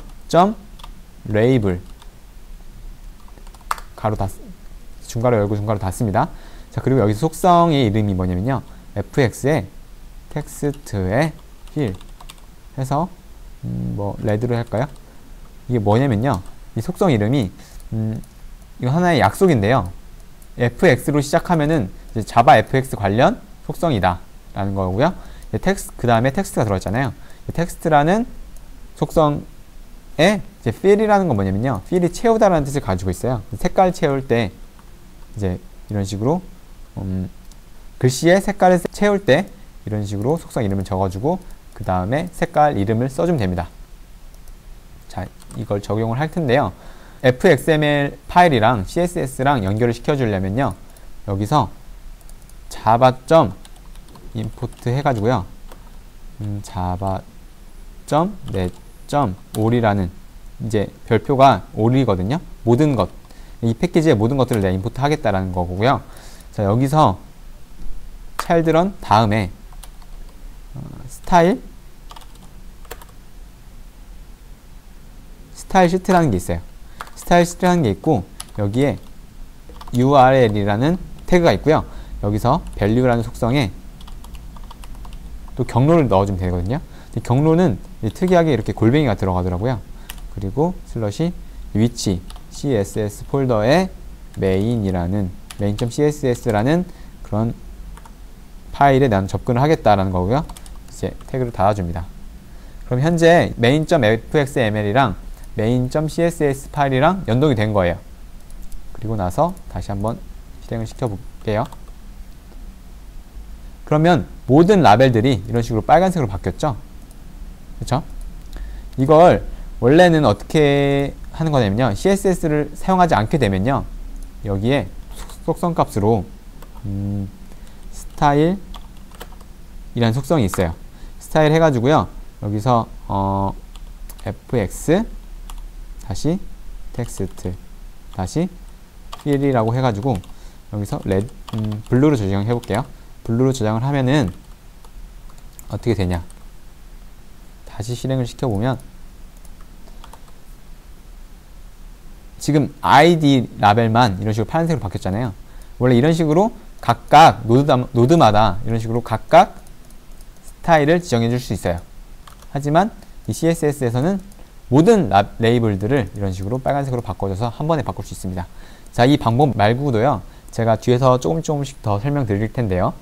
label 가로 중괄호 열고 중괄호 닫습니다. 자, 그리고 여기서 속성의 이름이 뭐냐면요, fx에 텍스트에 fill 해서 뭐 레드로 할까요? 이게 뭐냐면요, 이 속성 이름이 이거 하나의 약속인데요, fx로 시작하면은 이제 자바 fx 관련 속성이다 라는 거고요. 그 다음에 텍스트가 들어있잖아요. 텍스트라는 속성에 이제 fill이라는 건 뭐냐면요, fill이 채우다라는 뜻을 가지고 있어요. 색깔 채울 때 이제 이런 식으로 글씨의 색깔을 채울 때 이런 식으로 속성 이름을 적어주고 그 다음에 색깔 이름을 써주면 됩니다. 자, 이걸 적용을 할 텐데요. fxml 파일이랑 css랑 연결을 시켜주려면요, 여기서 java.import 해가지고요, java.net.all이라는 이제 별표가 all이거든요. 모든 것, 이 패키지의 모든 것들을 내가 임포트 하겠다라는 거고요. 자, 여기서 children 다음에 스타일 시트라는 게 있어요. 스타일 시트라는 게 있고 여기에 url이라는 태그가 있고요. 여기서 value라는 속성에 또 경로를 넣어주면 되거든요. 경로는 특이하게 이렇게 골뱅이가 들어가더라고요. 그리고 슬러시 위치 css 폴더에 main.css라는 그런 파일에 난 접근을 하겠다라는 거고요. 이제 태그를 달아줍니다. 그럼 현재 main.fxml이랑 main.css 파일이랑 연동이 된 거예요. 그리고 나서 다시 한번 실행을 시켜 볼게요. 그러면 모든 라벨들이 이런 식으로 빨간색으로 바뀌었죠? 그렇죠? 이걸 원래는 어떻게 하는 거냐면요, CSS를 사용하지 않게 되면요, 여기에 속성 값으로 스타일 이라는 속성이 있어요. 스타일 해가지고요, 여기서 fx 다시 텍스트 다시 fill이라고 해가지고 여기서 블루로 저장해 볼게요. 블루로 저장을 하면은 어떻게 되냐, 다시 실행을 시켜보면 지금 ID 라벨만 이런 식으로 파란색으로 바뀌었잖아요. 원래 이런 식으로 각각 노드마다 이런 식으로 각각 스타일을 지정해 줄 수 있어요. 하지만 이 CSS에서는 모든 레이블들을 이런 식으로 빨간색으로 바꿔줘서 한 번에 바꿀 수 있습니다. 자, 이 방법 말고도요, 제가 뒤에서 조금씩 더 설명드릴 텐데요.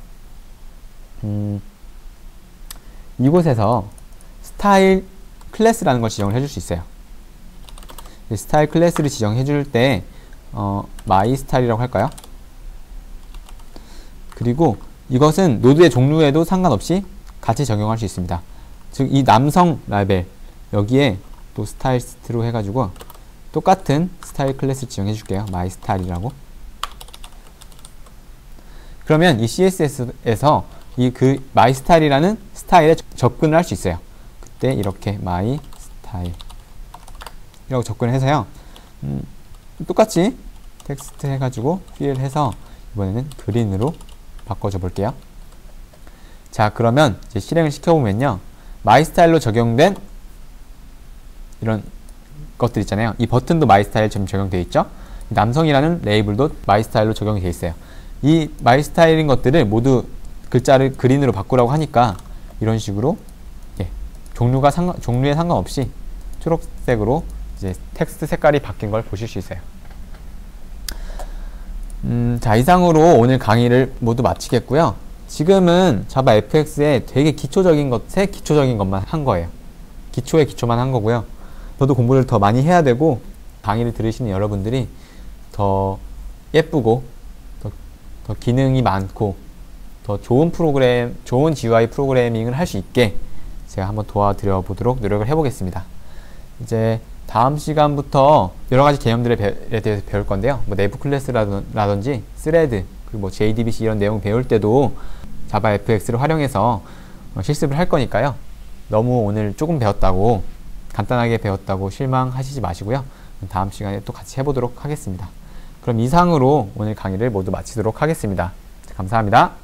이곳에서 스타일 클래스라는 걸 지정을 해줄 수 있어요. 스타일 클래스를 지정해 줄 때 my 스타일이라고 할까요? 그리고 이것은 노드의 종류에도 상관없이 같이 적용할 수 있습니다. 즉, 이 남성 라벨 여기에 또 스타일스트로 해가지고 똑같은 스타일 클래스 지정해 줄게요. my 스타일이라고. 그러면 이 CSS에서 그 my 스타일이라는 스타일에 접근을 할 수 있어요. 그때 이렇게 my 스타일 이라고 접근을 해서요, 똑같이 텍스트 해가지고 fill 해서 이번에는 그린으로 바꿔줘 볼게요. 자, 그러면 이제 실행을 시켜보면요, my 스타일로 적용된 이런 것들 있잖아요. 이 버튼도 my 스타일 지금 적용되어 있죠. 남성이라는 레이블도 my 스타일로 적용이 되어 있어요. 이 my 스타일인 것들을 모두 글자를 그린으로 바꾸라고 하니까 이런 식으로 종류에 상관없이 초록색으로 이제 텍스트 색깔이 바뀐 걸 보실 수 있어요. 자, 이상으로 오늘 강의를 모두 마치겠고요. 지금은 자바 fx에 되게 기초적인 것만 한 거예요. 기초의 기초만 한 거고요. 저도 공부를 더 많이 해야 되고 강의를 들으시는 여러분들이 더 예쁘고 더 더 기능이 많고 더 좋은 프로그램, 좋은 GUI 프로그래밍을 할 수 있게 제가 한번 도와드려 보도록 노력을 해보겠습니다. 이제 다음 시간부터 여러 가지 개념들에 대해서 배울 건데요. 뭐 내부 클래스라든지 스레드, 그리고 뭐 JDBC 이런 내용 배울 때도 자바 FX를 활용해서 실습을 할 거니까요. 너무 오늘 조금 배웠다고, 간단하게 배웠다고 실망하시지 마시고요. 다음 시간에 또 같이 해보도록 하겠습니다. 그럼 이상으로 오늘 강의를 모두 마치도록 하겠습니다. 감사합니다.